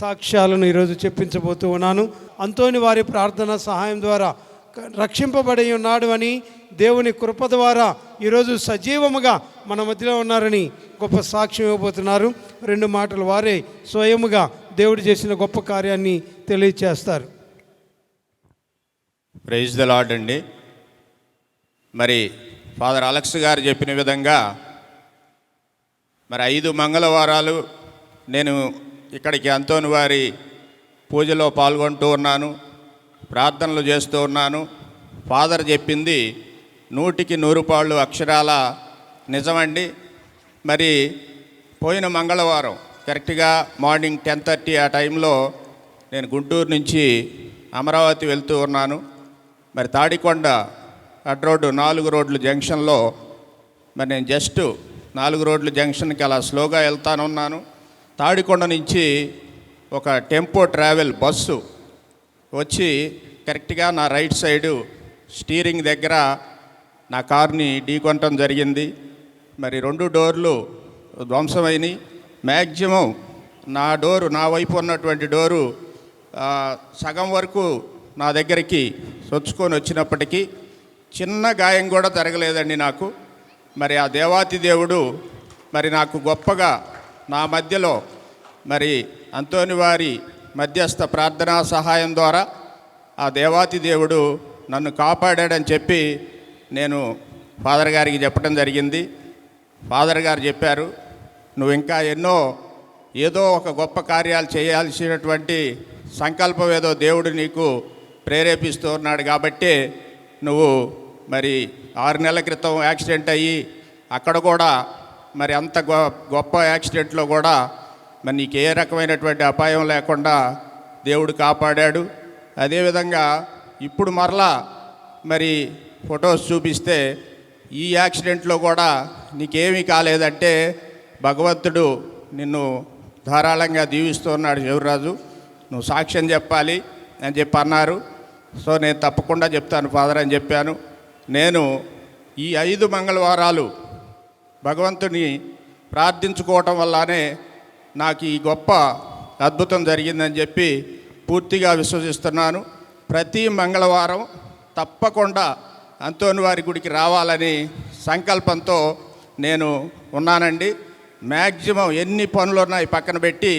సాక్ష్యాలను ఈరోజు చెప్పించబోతూ ఉన్నాను. అంతోని వారి ప్రార్థన సహాయం ద్వారా రక్షింపబడి ఉన్నాడు అని, దేవుని కృప ద్వారా ఈరోజు సజీవముగా మన మధ్యలో ఉన్నారని గొప్ప సాక్ష్యం ఇవ్వబోతున్నారు. 2 మాటలు వారే స్వయముగా దేవుడు చేసిన గొప్ప కార్యాన్ని తెలియచేస్తారు. ప్రైజ్ ద లార్డ్ అండి. మరి ఫాదర్ అలెక్స్ గారు చెప్పిన విధంగా మరి 5 మంగళవారాలు నేను ఇక్కడికి అంతోని వారి పూజలో పాల్గొంటూ ఉన్నాను, ప్రార్థనలు చేస్తూ ఉన్నాను. ఫాదర్ చెప్పింది 100% అక్షరాల నిజమండి. మరి పోయిన మంగళవారం కరెక్ట్గా మార్నింగ్ 10:30 ఆ టైంలో నేను గుంటూరు నుంచి అమరావతి వెళ్తూ ఉన్నాను. మరి తాడికొండ అడ్ రోడ్డు 4 రోడ్ల జంక్షన్లో మరి నేను జస్ట్ 4 రోడ్ల జంక్షన్కి అలా స్లోగా వెళ్తానున్నాను. తాడికొండ నుంచి ఒక టెంపో ట్రావెల్ బస్సు వచ్చి కరెక్ట్గా నా రైట్ సైడు స్టీరింగ్ దగ్గర నా కార్ని ఢీకొనటం జరిగింది. మరి 2 డోర్లు ధ్వంసమైనవి. మ్యాక్సిమం నా వైపు ఉన్నటువంటి డోరు సగం వరకు నా దగ్గరికి చొచ్చుకొని వచ్చినప్పటికీ చిన్న గాయం కూడా జరగలేదండి నాకు. మరి ఆ దేవాతి దేవుడు మరి నాకు గొప్పగా నా మధ్యలో మరి అంతోని వారి మధ్యస్థ ప్రార్థనా సహాయం ద్వారా ఆ దేవాతి దేవుడు నన్ను కాపాడాడని చెప్పి నేను ఫాదర్ గారికి చెప్పడం జరిగింది. ఫాదర్ గారు చెప్పారు, నువ్వు ఇంకా ఏదో ఒక గొప్ప కార్యాలు చేయాల్సినటువంటి సంకల్పం ఏదో దేవుడు నీకు ప్రేరేపిస్తూ ఉన్నాడు కాబట్టి నువ్వు మరి 6 నెలల క్రితం యాక్సిడెంట్ అయ్యి అక్కడ కూడా మరి అంత గొప్ప యాక్సిడెంట్లో కూడా మరి నీకు ఏ రకమైనటువంటి అపాయం లేకుండా దేవుడు కాపాడాడు. అదేవిధంగా ఇప్పుడు మరలా మరి ఫొటోస్ చూపిస్తే ఈ యాక్సిడెంట్లో కూడా నీకేమీ కాలేదంటే భగవంతుడు నిన్ను ధారాళంగా దీవిస్తున్నాడు. శివరాజు, నువ్వు సాక్ష్యం చెప్పాలి అని చెప్పి అన్నారు. సో నేను తప్పకుండా చెప్తాను ఫాదర్ అని చెప్పాను. నేను ఈ 5 మంగళవారాలు భగవంతుని ప్రార్థించుకోవటం వల్లనే నాకు ఈ గొప్ప అద్భుతం జరిగిందని చెప్పి పూర్తిగా విశ్వసిస్తున్నాను. ప్రతి మంగళవారం తప్పకుండా అంతోని వారి గుడికి రావాలని సంకల్పంతో నేను ఉన్నానండి. మ్యాక్సిమం ఎన్ని పనులు ఉన్నాయి పక్కన పెట్టి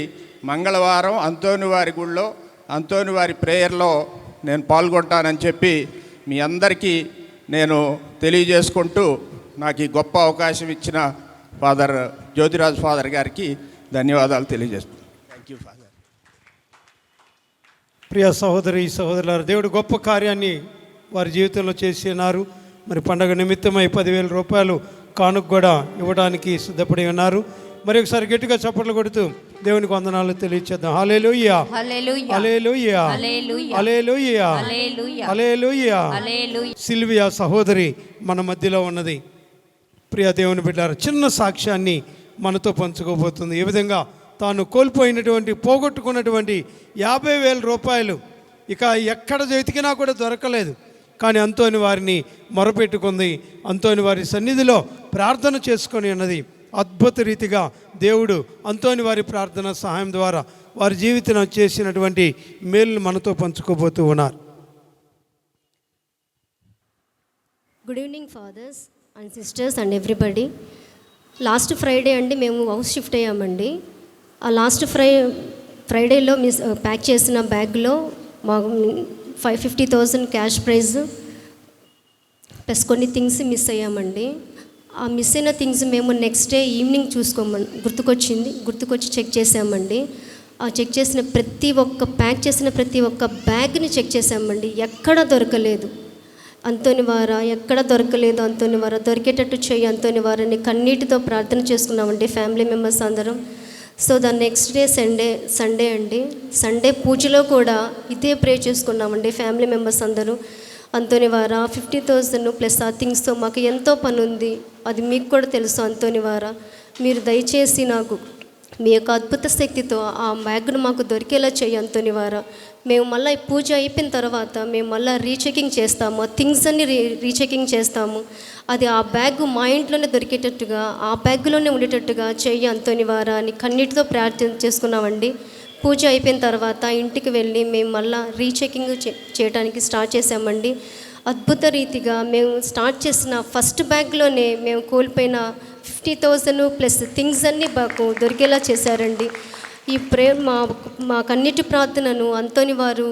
మంగళవారం అంతోని వారి గుడిలో అంతోని వారి ప్రేయర్లో నేను పాల్గొంటానని చెప్పి మీ అందరికీ నేను తెలియజేసుకుంటూ నాకు ఈ గొప్ప అవకాశం ఇచ్చిన ఫాదర్ జ్యోతిరాజ్ ఫాదర్ గారికి ధన్యవాదాలు తెలియజేస్తున్నాను. Thank you father. ప్రియ సహోదరులారా, దేవుడు గొప్ప కార్యాన్ని వారి జీవితంలో చేసి ఉన్నారు. మరి పండగ నిమిత్తమై 10,000 రూపాయలు కానుక కూడా ఇవ్వడానికి సిద్ధపడి ఉన్నారు. మరి ఒకసారి గట్టిగా చప్పట్లు కొడుతూ దేవునికి వందనాలు తెలియచేద్దాం. హల్లెలూయా, హల్లెలూయా, హల్లెలూయా, హల్లెలూయా, హల్లెలూయా, హల్లెలూయా, హల్లెలూయా. హల్లెలూయా. సిల్వియా సహోదరి మన మధ్యలో ఉన్నది. ప్రియ దేవుని బిడ్డలారా, చిన్న సాక్ష్యాన్ని మనతో పంచుకోబోతుంది. ఈ విధంగా తాను కోల్పోయినటువంటి పోగొట్టుకున్నటువంటి 50,000 రూపాయలు ఇక ఎక్కడ వెతికినా కూడా దొరకలేదు. కానీ అంతోని వారిని మొరపెట్టుకుంది, అంతోని వారి సన్నిధిలో ప్రార్థన చేసుకొని ఉన్నది. అద్భుత రీతిగా దేవుడు అంతోని వారి ప్రార్థన సహాయం ద్వారా వారి జీవితంలో చేసినటువంటి మేలును మనతో పంచుకోబోతూ ఉన్నారు. Good evening fathers and sisters and everybody. Last Friday అండి మేము హౌస్ షిఫ్ట్ అయ్యామండి. ఆ లాస్ట్ ఫ్రైడేలో ప్యాక్ చేసిన బ్యాగ్లో మాకు 50,000 క్యాష్ ప్రైజ్ ప్లస్ కొన్ని థింగ్స్ మిస్ అయ్యామండి. ఆ మిస్ అయిన థింగ్స్ మేము నెక్స్ట్ డే ఈవినింగ్ గుర్తుకొచ్చి చెక్ చేసామండి. ఆ చెక్ చేసిన ప్యాక్ చేసిన ప్రతి ఒక్క బ్యాగ్ని చెక్ చేసామండి. ఎక్కడ దొరకలేదు. అంతోని వారా ఎక్కడ దొరకలేదు. అంతోని వారా దొరికేటట్టు చేయి అంతోని వారిని కన్నీటితో ప్రార్థన చేసుకున్నామండి ఫ్యామిలీ మెంబర్స్ అందరం. So the next day Sunday అండి. సండే పూజలో కూడా ఇదే ప్రే చేసుకున్నామండి ఫ్యామిలీ మెంబర్స్ అందరూ. అంతోని వారా 50,000 ప్లస్ ఆ థింగ్స్తో మాకు ఎంతో పని ఉంది, అది మీకు కూడా తెలుసు. అంతోని వారా మీరు దయచేసి నాకు మీ యొక్క అద్భుత శక్తితో ఆ బ్యాగ్ను మాకు దొరికేలా చేయి అంతోని వారా. మేము మళ్ళీ పూజ అయిపోయిన తర్వాత మేము మళ్ళీ రీచెకింగ్ చేస్తాము, ఆ థింగ్స్ అన్ని రీచెకింగ్ చేస్తాము. అది ఆ బ్యాగ్ మా ఇంట్లోనే దొరికేటట్టుగా ఆ బ్యాగ్లోనే ఉండేటట్టుగా చెయ్యి అంతోని వారా అని కన్నీటితో ప్రార్థన చేసుకున్నామండి. పూజ అయిపోయిన తర్వాత ఇంటికి వెళ్ళి మేము మళ్ళీ రీచెకింగ్ చేయడానికి స్టార్ట్ చేసామండి. అద్భుత రీతిగా మేము స్టార్ట్ చేసిన ఫస్ట్ బ్యాగ్లోనే మేము కోల్పోయిన 50,000 ప్లస్ థింగ్స్ అన్నీ మాకు దొరికేలా చేశారండి. ఈ మా కన్నీటి ప్రార్థనను అంతోని వారు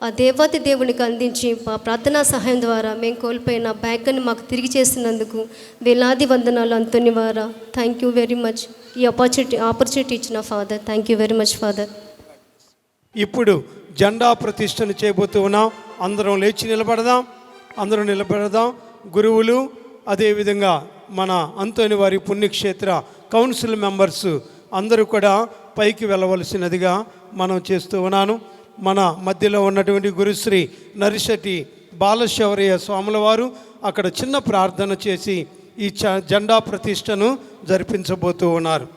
ఆ దేవాతి దేవునికి అందించి మా ప్రార్థనా సహాయం ద్వారా మేము కోల్పోయిన బ్యాగ్ని మాకు తిరిగి చేసినందుకు వేలాది వందనాలు అంతోని వారా. Thank you very much. ఈ ఆపర్చునిటీ ఇచ్చిన father, thank you very much father. ఇప్పుడు జెండా ప్రతిష్టను చేయబోతూ ఉన్నాం. అందరం లేచి నిలబడదాం. గురువులు, అదేవిధంగా మన అంతోని వారి పుణ్యక్షేత్ర కౌన్సిల్ మెంబర్స్ అందరూ కూడా పైకి వెళ్ళవలసినదిగా మనం చేస్తూ ఉన్నాను. మన మధ్యలో ఉన్నటువంటి గురుశ్రీ నరిశెట్టి బాలశౌర్య స్వాముల వారు అక్కడ చిన్న ప్రార్థన చేసి ఈ జెండా ప్రతిష్టను జరిపించబోతూ ఉన్నారు.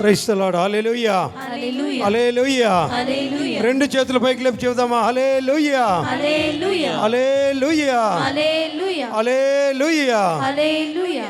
Praise the lord. Hallelujah, hallelujah. రెండు చేతుల పైకి లేపి చెబుదామా? హల్లెలూయా, హల్లెలూయా, హల్లెలూయా, హల్లెలూయా, హల్లెలూయా.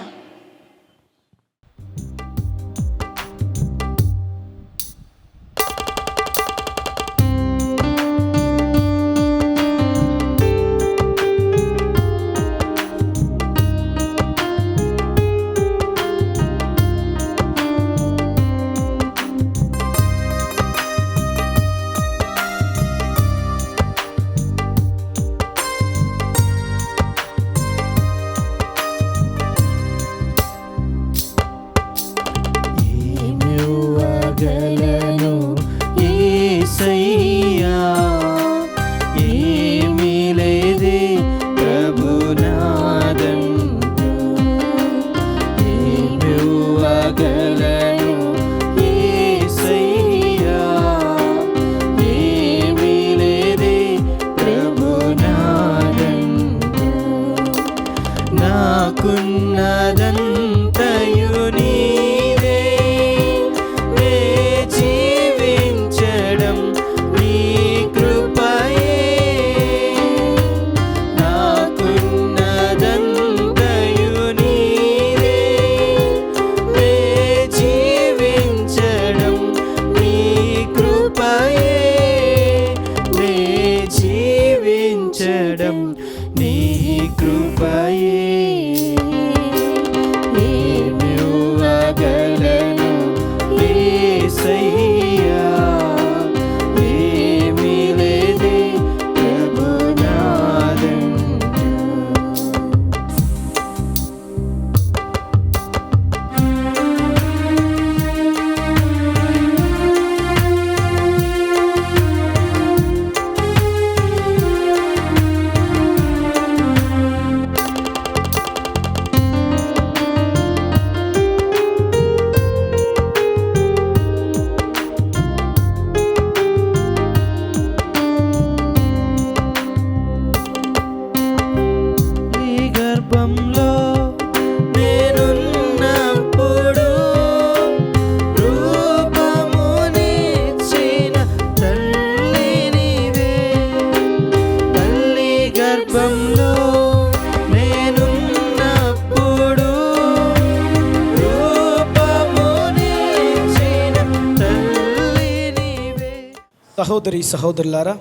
సహోదరి సహోదరులారా,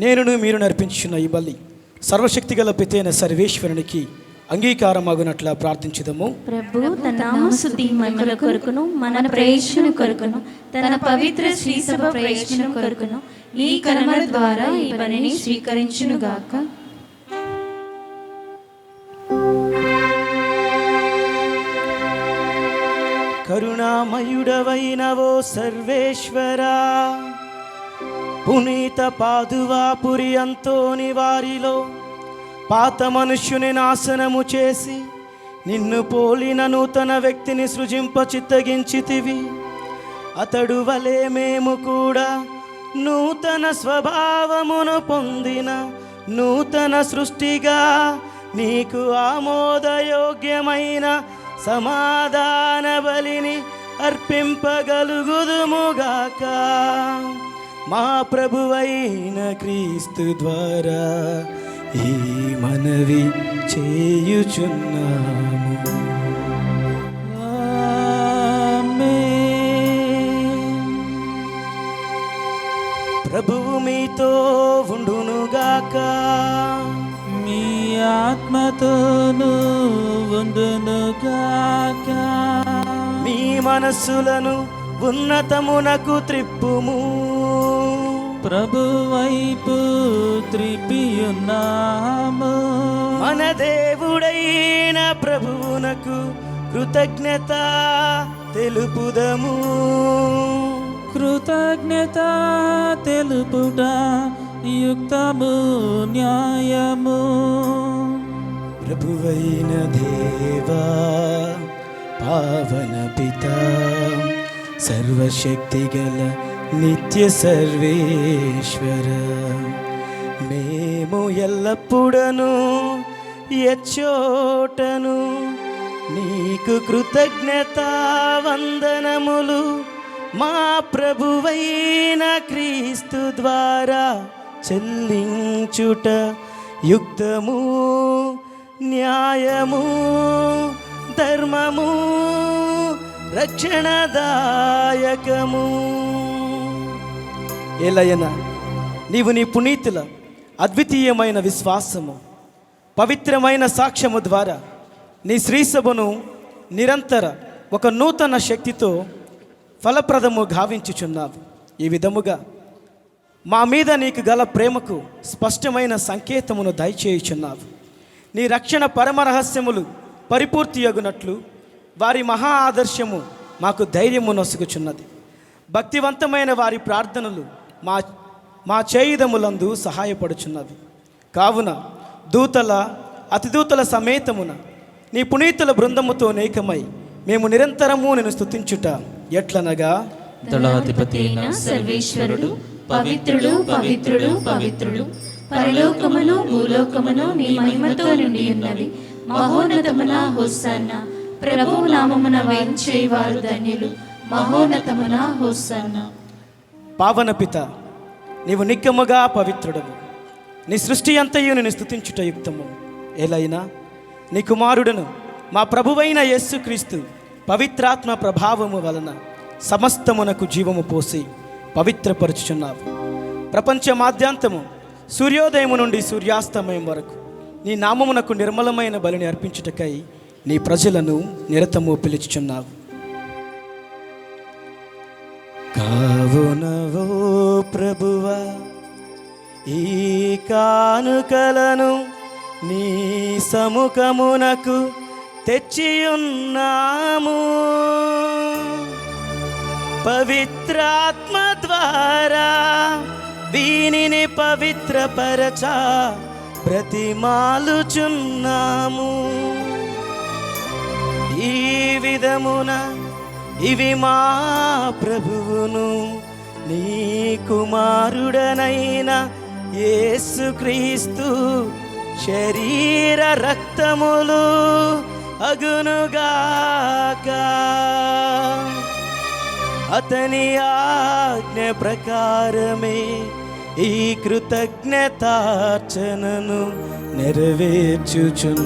నేనును మీరు నర్పించున్న ఈ బలి సర్వశక్తిగల పితైన సర్వేశ్వరునికి అంగీకారమగునట్లా ప్రార్థించుదము. ప్రభు తన నామస్తుతి మహిమల కొరకును మన ప్రయోజన కొరకును తన పవిత్ర శ్రీ సభ ప్రయోజన కొరకును ఈ కర్మల ద్వారా ఈ పనిని స్వీకరించును గాక. కరుణామయుడవైనవో సర్వేశ్వరా, పునీత పాదువాపురి అంతోని వారిలో పాత మనుష్యుని నాశనము చేసి నిన్ను పోలిన నూతన వ్యక్తిని సృజింప చిత్తగించితివి. అతడు వలె మేము కూడా నూతన స్వభావమును పొందిన నూతన సృష్టిగా నీకు ఆమోదయోగ్యమైన సమాధాన బలిని అర్పింపగలుగుదుముగాక. మా ప్రభువైన క్రీస్తు ద్వారా ఈ మనవి చేయుచున్నాము. ప్రభువు మీతో ఉండునుగాక. మీ ఆత్మతోను ఉండునుగాక. మీ మనస్సులను ఉన్నతమునకు త్రిప్పుము. ప్రభు వైపు త్రిపియున్నాము. మన దేవుడైన ప్రభువునకు కృతజ్ఞత తెలుపుదము. కృతజ్ఞత తెలుపుట యుక్తము న్యాయము. ప్రభువైన దేవా, పావన పిత, సర్వశక్తిగల నిత్య సర్వేశ్వర, మేము ఎల్లప్పుడను ఎచ్చోటను నీకు కృతజ్ఞత వందనములు మా ప్రభువైన క్రీస్తు ద్వారా చెల్లించుట యుక్తము న్యాయము ధర్మము రక్షణదాయకము. ఏలయనా, నీవు నీ పునీతుల అద్వితీయమైన విశ్వాసము, పవిత్రమైన సాక్ష్యము ద్వారా నీ శ్రీసభను నిరంతర ఒక నూతన శక్తితో ఫలప్రదము గావించుచున్నావు. ఈ విధముగా మా మీద నీకు గల ప్రేమకు స్పష్టమైన సంకేతమును దయచేయుచున్నావు. నీ రక్షణ పరమ రహస్యములు పరిపూర్తి యగునట్లు వారి మహా ఆదర్శము మాకు ధైర్యము నొసుగుచున్నది. భక్తివంతమైన వారి ప్రార్థనలు మా చేయుదములందు సహాయపడుచున్నవి. కావున దూతల అతిదూతల సమేతమున నీ పునీతుల బృందముతో నేకమై మేము నిరంతరము నిన్ను స్తుతించుట ఎట్లనగా, దళాధిపతి అయిన సర్వేశ్వరుడు పవిత్రుడు పవిత్రుడు పవిత్రుడు, పరలోకమును భూలోకమును నీ మహిమతో నిండి ఉన్నవి. మహోన్నతమున హోసన్న, ప్రభువు నామమున వేంచేవారు ధన్యులు. మహోన్నతమున హోసన్న. పావన పిత, నీవు నిక్కముగా పవిత్రుడవు. నీ సృష్టి అంతయు నిన్ను స్తుతించుట యుక్తము. ఏలైనా నీ కుమారుడును మా ప్రభువైన యేసుక్రీస్తు పవిత్రాత్మ ప్రభావము వలన సమస్తమునకు జీవము పోసి పవిత్రపరచుచున్నావు. ప్రపంచమాద్యాంతము సూర్యోదయము నుండి సూర్యాస్తమయం వరకు నీ నామమునకు నిర్మలమైన బలిని అర్పించుటకై నీ ప్రజలను నిరతము పిలుచుచున్నావు. కావునవో ప్రభువా, ఈ కానుకలను నీ సముఖమునకు తెచ్చియున్నాము. పవిత్రాత్మ ద్వారా వీనిని పవిత్రపరచ బ్రతిమాలుచున్నాము. ఈ విధమున ఇవి మా ప్రభువును నీ కుమారుడనైన యేసుక్రీస్తు శరీర రక్తములు అగునుగాక. అతని ఆజ్ఞ ప్రకారమే ఈ కృతజ్ఞతార్చనను నెరవేర్చుచున్నాము.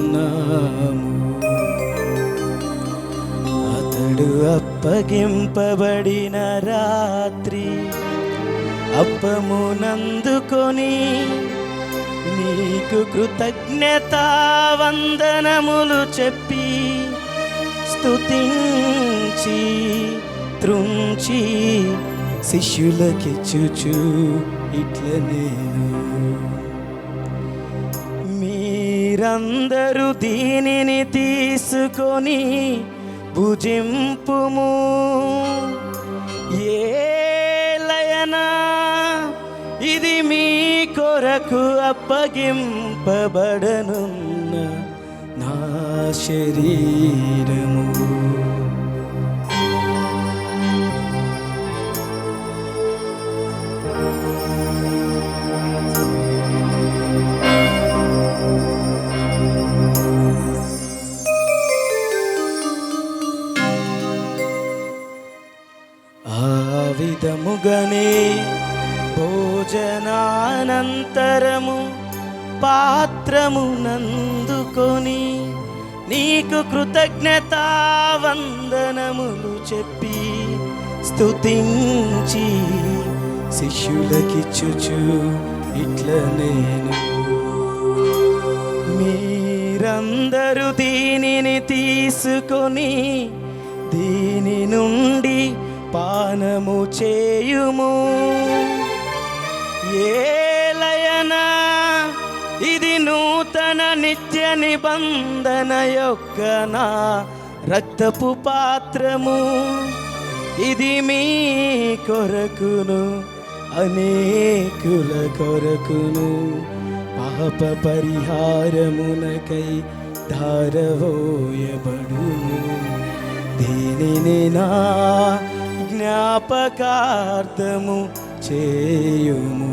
అతడు అప్పగింపబడిన రాత్రి అప్పమునందుకొని నీకు కృతజ్ఞతా వందనములు చెప్పి స్తుతించి త్రుంచి శిష్యులకిచ్చుచు ఇట్ల నేను, మీరందరూ దీనిని తీసుకొని భుజింపుము. ఏలయనా ఇది మీ కొరకు అప్పగింపబడనున్న నా శరీరము. ఆ విధముగనే భోజనానంతరము పాత్రమునందుకొని నీకు కృతజ్ఞతా వందనములు చెప్పి స్తుతించి శిష్యులకిచ్చుచు ఇట్ల నేను, మీరందరూ దీనిని తీసుకొని దీని నుండి పానము చేయుము. ఏలయనా ఇది నూతన నిత్య నిబంధన యొక్క నా రక్తపు పాత్రము, ఇది మీ కొరకును అనేకుల కొరకును పాప పరిహారమునకై ధారవోయబడును. దీనిని నా జ్ఞాపకార్థము చేయుము.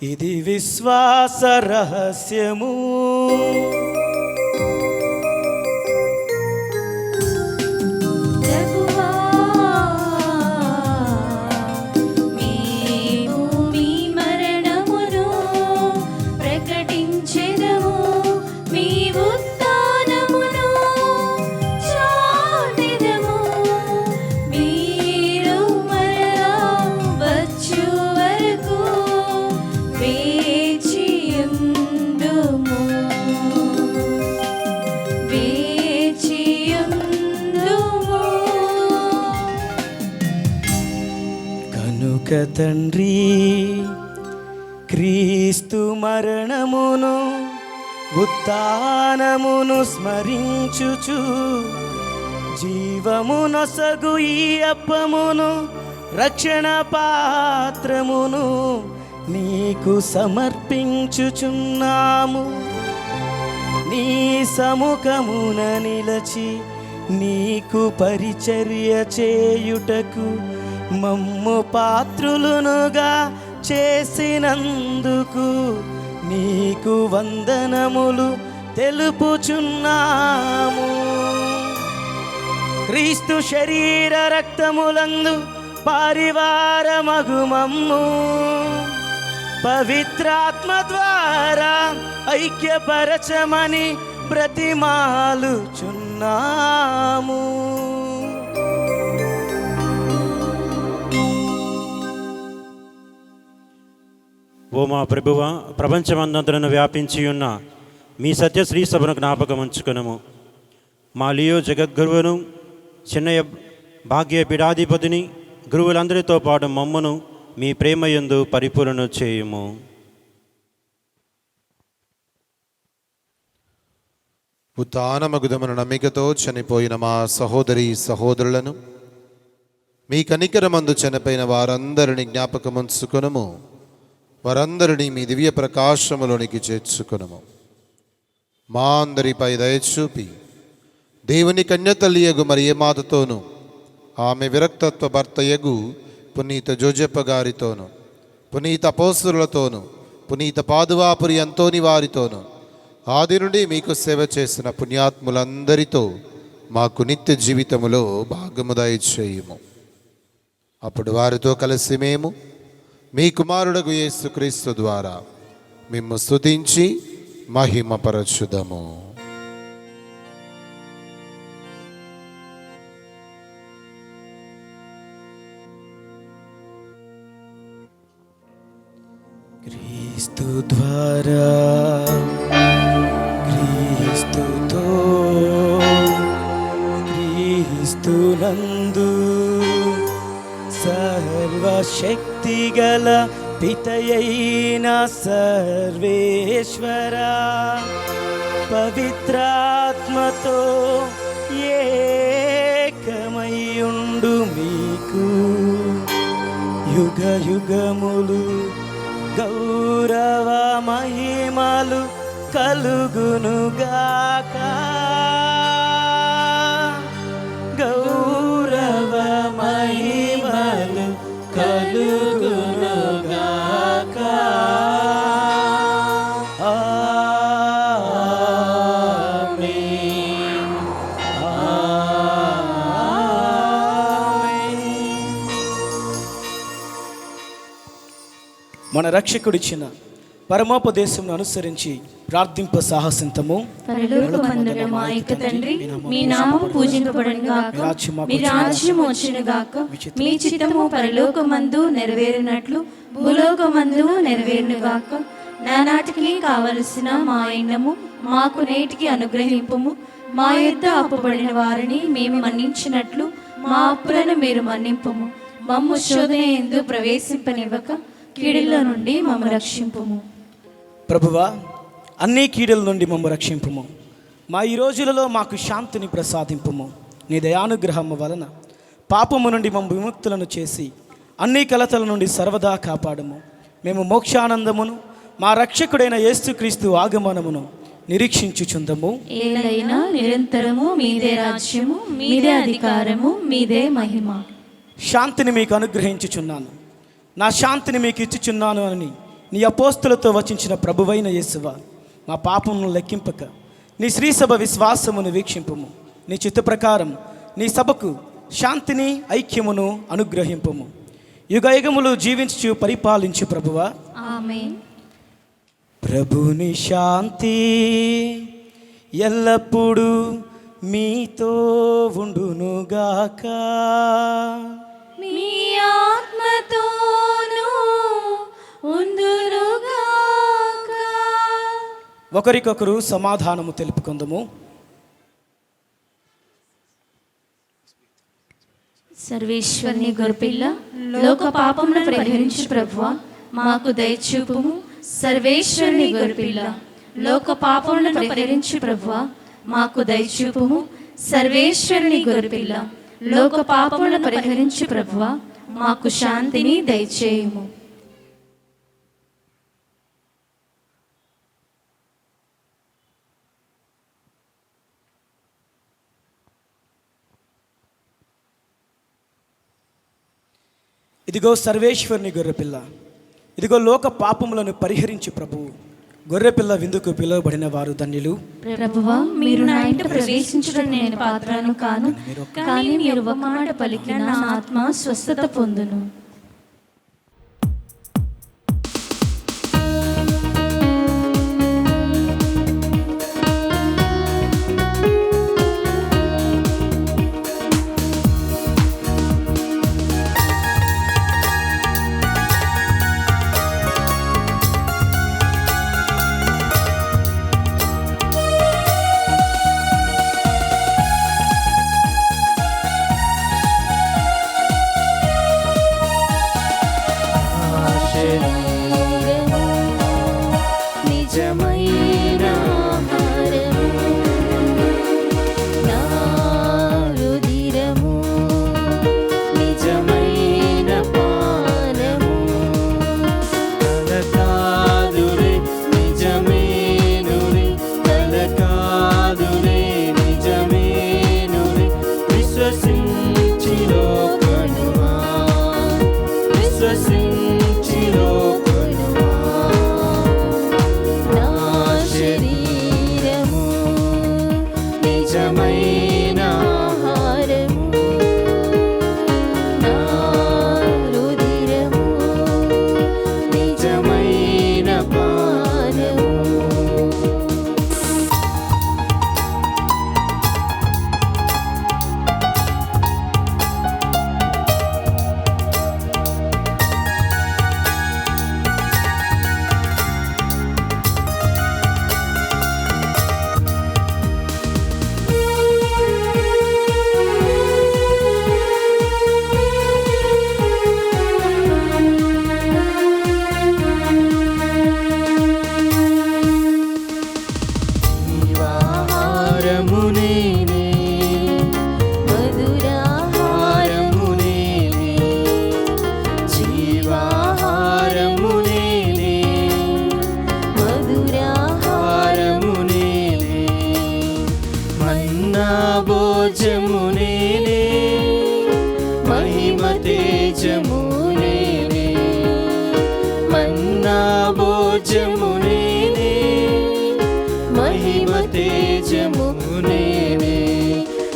ఇది విశ్వాస రహస్యము, ప్రభువా మేము మీ మరణమును ప్రకటించెదము, మీ ఉత్థానమును చాటెదము. మీరు మరలా వచ్చు వరకు వేచియుందుము, వేచియుందుము. కనుక తండ్రి క్రీస్తు మరణమును ఉత్థానమును స్మరించుచు జీవమునొసగు ఈ అప్పమును రక్షణ పాత్రమును నీకు సమర్పించుచున్నాము. నీ సముఖమున నిలచి నీకు పరిచర్య చేయుటకు మమ్ము పాత్రులునుగా చేసినందుకు నీకు వందనములు తెలుపుచున్నాము. క్రీస్తు శరీర రక్తములందు పారివారమగు మమ్ము పవిత్రాత్మ ద్వారా ఐక్యపరచమని బ్రతిమాలుచున్నాము. ఓ మా ప్రభువ, ప్రపంచమందంతలను వ్యాపించి ఉన్న మీ సత్య శ్రీ సభను జ్ఞాపకం ఉంచుకునము. మా లియో జగద్గురువును, చిన్నయ్య భాగ్య పీఠాధిపతిని, గురువులందరితో పాటు మమ్మను మీ ప్రేమయందు పరిపూర్ణ చేయుము. ఉత్థానమగుదమున నమ్మికతో చనిపోయిన మా సహోదరి సహోదరులను, మీ కనికరమందు చనిపోయిన వారందరిని జ్ఞాపకముంచుకొనుము. వారందరినీ మీ దివ్య ప్రకాశములోనికి చేర్చుకొనుము. మా అందరిపై దయచూపి దేవుని కన్యతల్లియగు మరియమాతతోనూ, ఆమె విరక్తత్వ భర్తయగు పునీత జోజప్ప గారితోనూ, పునీత అపోస్తలులతోనూ, పునీత పాదువాపురి అంతోని వారితోనూ, ఆది నుండి మీకు సేవ చేసిన పుణ్యాత్ములందరితో మాకు నిత్య జీవితములో భాగము దయచేయుము. అప్పుడు వారితో కలిసి మేము మీ కుమారుడగు యేసుక్రీస్తు ద్వారా మిమ్ము స్తుతించి మహిమపరచుదము. క్రీస్తు ద్వారా క్రీస్తుతో క్రీస్తునందు సర్వశక్తిగల పితయైన సర్వేశ్వర పవిత్రాత్మతో ఏకమయ్యుండు మీకు యుగ యుగములు గౌరవ మహిమలు కలుగునుగాక. గౌరవ మహిమలు కలుగునుగాక. ఆమేన్. ఆమేన్. మన రక్షకుడిచ్చిన పరమోపదేశం అనుసరించి ప్రార్థింప సాహసింతము. పరలోకమందున మా యొక్క తండ్రి, మీ నామము పూజింపబడును గాక, మీ రాజ్యము వచ్చును గాక, మీ చిత్తము పరలోకమందు నెరవేరినట్లు భూలోకమందు నెరవేరును గాక. నానాటికి కావలసిన మా అన్నము మాకు నేటికి అనుగ్రహింపుము. మా యొద్ద అప్పుబడిన వారిని మేము మన్నించినట్లు మా అప్పులను మీరు మన్నింపుము. మమ్ము శోధన యందు ప్రవేశింపనివ్వక కీడుల నుండి మమ్ము రక్షింపుము. ప్రభువా, అన్ని కీడుల నుండి మమ్ము రక్షింపుము. మా ఈ రోజులలో మాకు శాంతిని ప్రసాదింపుము. నీ దయానుగ్రహము వలన పాపము నుండి మమ్ము విముక్తులను చేసి అన్ని కలతల నుండి సర్వదా కాపాడము. మేము మోక్షానందమును మా రక్షకుడైన యేసుక్రీస్తు ఆగమనమును నిరీక్షించుచుందము. ఏలైనా నిరంతరము మీదే రాజ్యము, మీదే అధికారము, మీదే మహిమ. శాంతిని మీకు అనుగ్రహించుచున్నాను, నా శాంతిని మీకు ఇచ్చుచున్నాను అని నీ అపోస్తులతో వచించిన ప్రభువైన యేసువా, మా పాపమును లెక్కింపక నీ శ్రీసభ విశ్వాసమును వీక్షింపుము. నీ చిత్త ప్రకారం నీ సభకు శాంతిని ఐక్యమును అనుగ్రహింపుము. యుగయుగములు జీవించు పరిపాలించు ప్రభువా. ఆమేన్. ప్రభుని శాంతి ఎల్లప్పుడూ మీతో ఉండునుగాక. మీ ఆత్మతోనూ ఉండునుగాక. ఒకరికొకరు సమాధానము తెలుపుకుందాము. సర్వేశ్వరుని గొర్రెపిల్ల, లోక పాపమును పరిహరించు ప్రభువా, మాకు దయచూపుము. సర్వేశ్వరుని గొర్రెపిల్ల, లోక పాపమును పరిహరించు ప్రభువా, మాకు దయచూపుము. సర్వేశ్వరుని గొర్రెపిల్ల, లోక పాపమును పరిహరించు ప్రభువా, మాకు శాంతిని దయచేయుము. ఇదిగో సర్వేశ్వరుని గొర్రెపిల్ల, ఇదిగో లోక పాపములను పరిహరించు ప్రభువు. గొర్రెపిల్ల విందుకు పిలువబడిన వారు ధన్యులు. ప్రభువా, మీరు నా ఇంట ప్రవేశించడం నేను పాత్రను కాను, కానీ మీరు ఒక మాట పలికిన నా ఆత్మ స్వస్థత పొందును.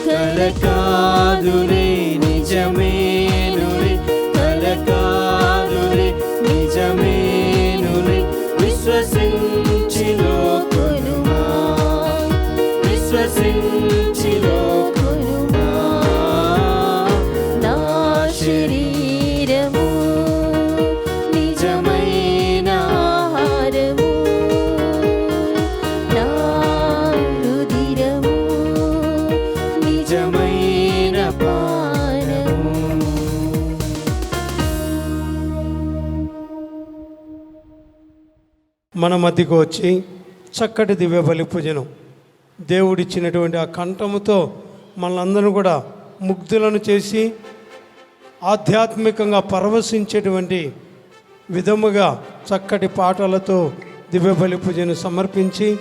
కలకాదులే నిజమేనులే, కలకాదులే నిజమేనులే, విశ్వసించిలో కొనుమా, విశ్వసించిలో కొనుమా. నా శరీరము నిజమైన ఆహారము, నా మన మధ్యకు వచ్చి చక్కటి దివ్య బలి పూజను దేవుడిచ్చినటువంటి ఆ కంఠముతో మనలందరూ కూడా ముగ్ధులను చేసి ఆధ్యాత్మికంగా పరవశించేటువంటి విధముగా చక్కటి పాటలతో దివ్య బలి పూజను సమర్పించి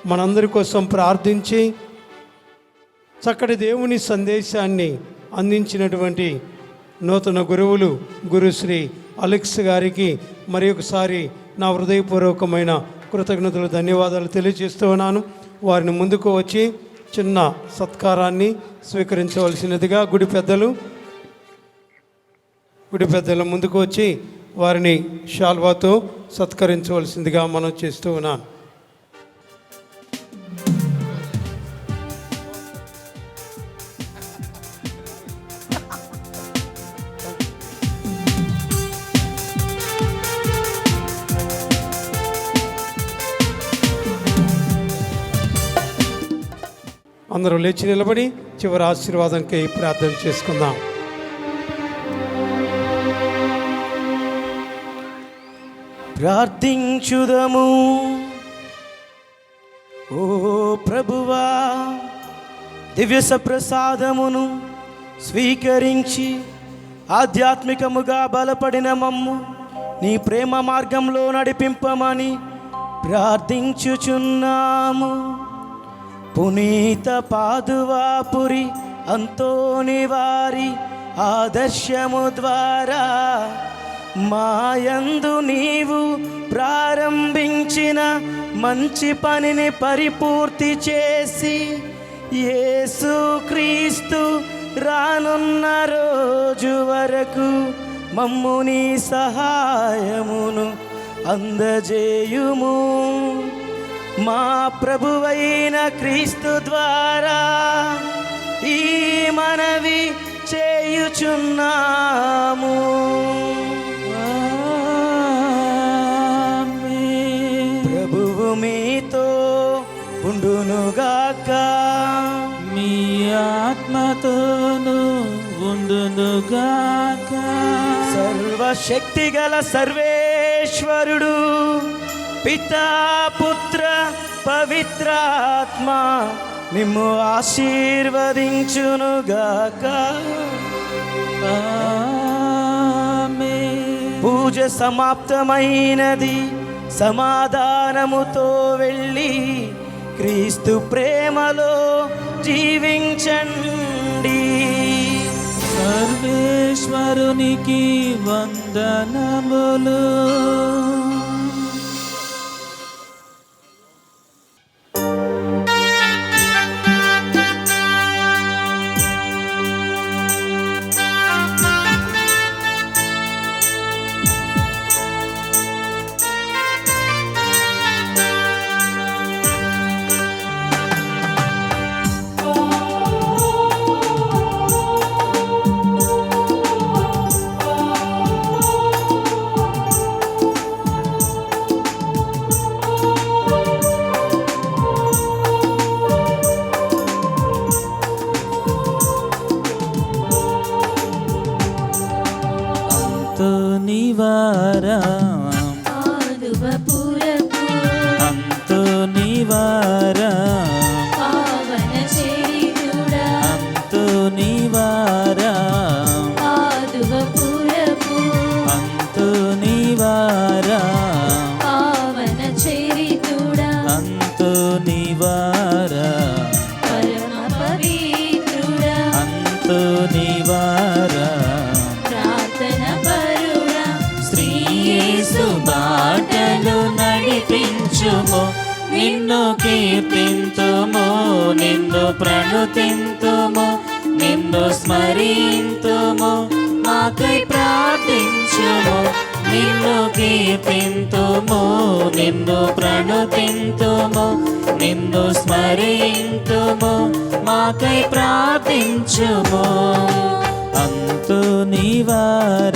మనందరి కోసం ప్రార్థించి చక్కటి దేవుని సందేశాన్ని అందించినటువంటి నూతన గురువులు గురుశ్రీ అలెక్స్ గారికి మరి ఒకసారి నా హృదయపూర్వకమైన కృతజ్ఞతలు ధన్యవాదాలు తెలియజేస్తూ ఉన్నాను. వారిని ముందుకు వచ్చి చిన్న సత్కారాన్ని స్వీకరించవలసినదిగా గుడి పెద్దల ముందుకు వచ్చి వారిని శాల్వాతో సత్కరించవలసిందిగా మనం చేస్తూ ఉన్నాను. అందరూ లేచి నిలబడి చివరి ఆశీర్వాదంకై ప్రార్థన చేసుకుందాం. ప్రార్థించుదము. ఓ ప్రభువా, దివ్య సప్రసాదమును స్వీకరించి ఆధ్యాత్మికముగా బలపడిన మమ్ము నీ ప్రేమ మార్గంలో నడిపింపమని ప్రార్థించుచున్నాము. పునీత పాదువాపురి అంతోని వారి ఆదర్శము ద్వారా మాయందు నీవు ప్రారంభించిన మంచి పనిని పరిపూర్తి చేసి యేసుక్రీస్తు రానున్న రోజు వరకు మమ్ము నీ సహాయమును అందజేయుము. మా ప్రభువైన క్రీస్తు ద్వారా ఈ మనవి చేయుచున్నాము. ప్రభువు మీతో ఉండునుగాక, మీ ఆత్మతోను ఉండునుగాక. సర్వశక్తిగల సర్వేశ్వరుడు పితా పుత్ర పవిత్రాత్మ మిమ్ము ఆశీర్వదించునుగాక. పూజ సమాప్తమైనది. సమాధానముతో వెళ్ళి క్రీస్తు ప్రేమలో జీవించండి. సర్వేశ్వరునికి వందనములు. నిన్ను కీర్తింతుము, నిన్ను ప్రణుతింతుము, నిన్ను స్మరింతుము, మాకై ప్రార్థించుము. నిన్ను కీర్తింతుము, నిన్ను ప్రణుతింతుము, నిన్ను స్మరింతుము, మాకై ప్రార్థించుము. అంతు నీవారా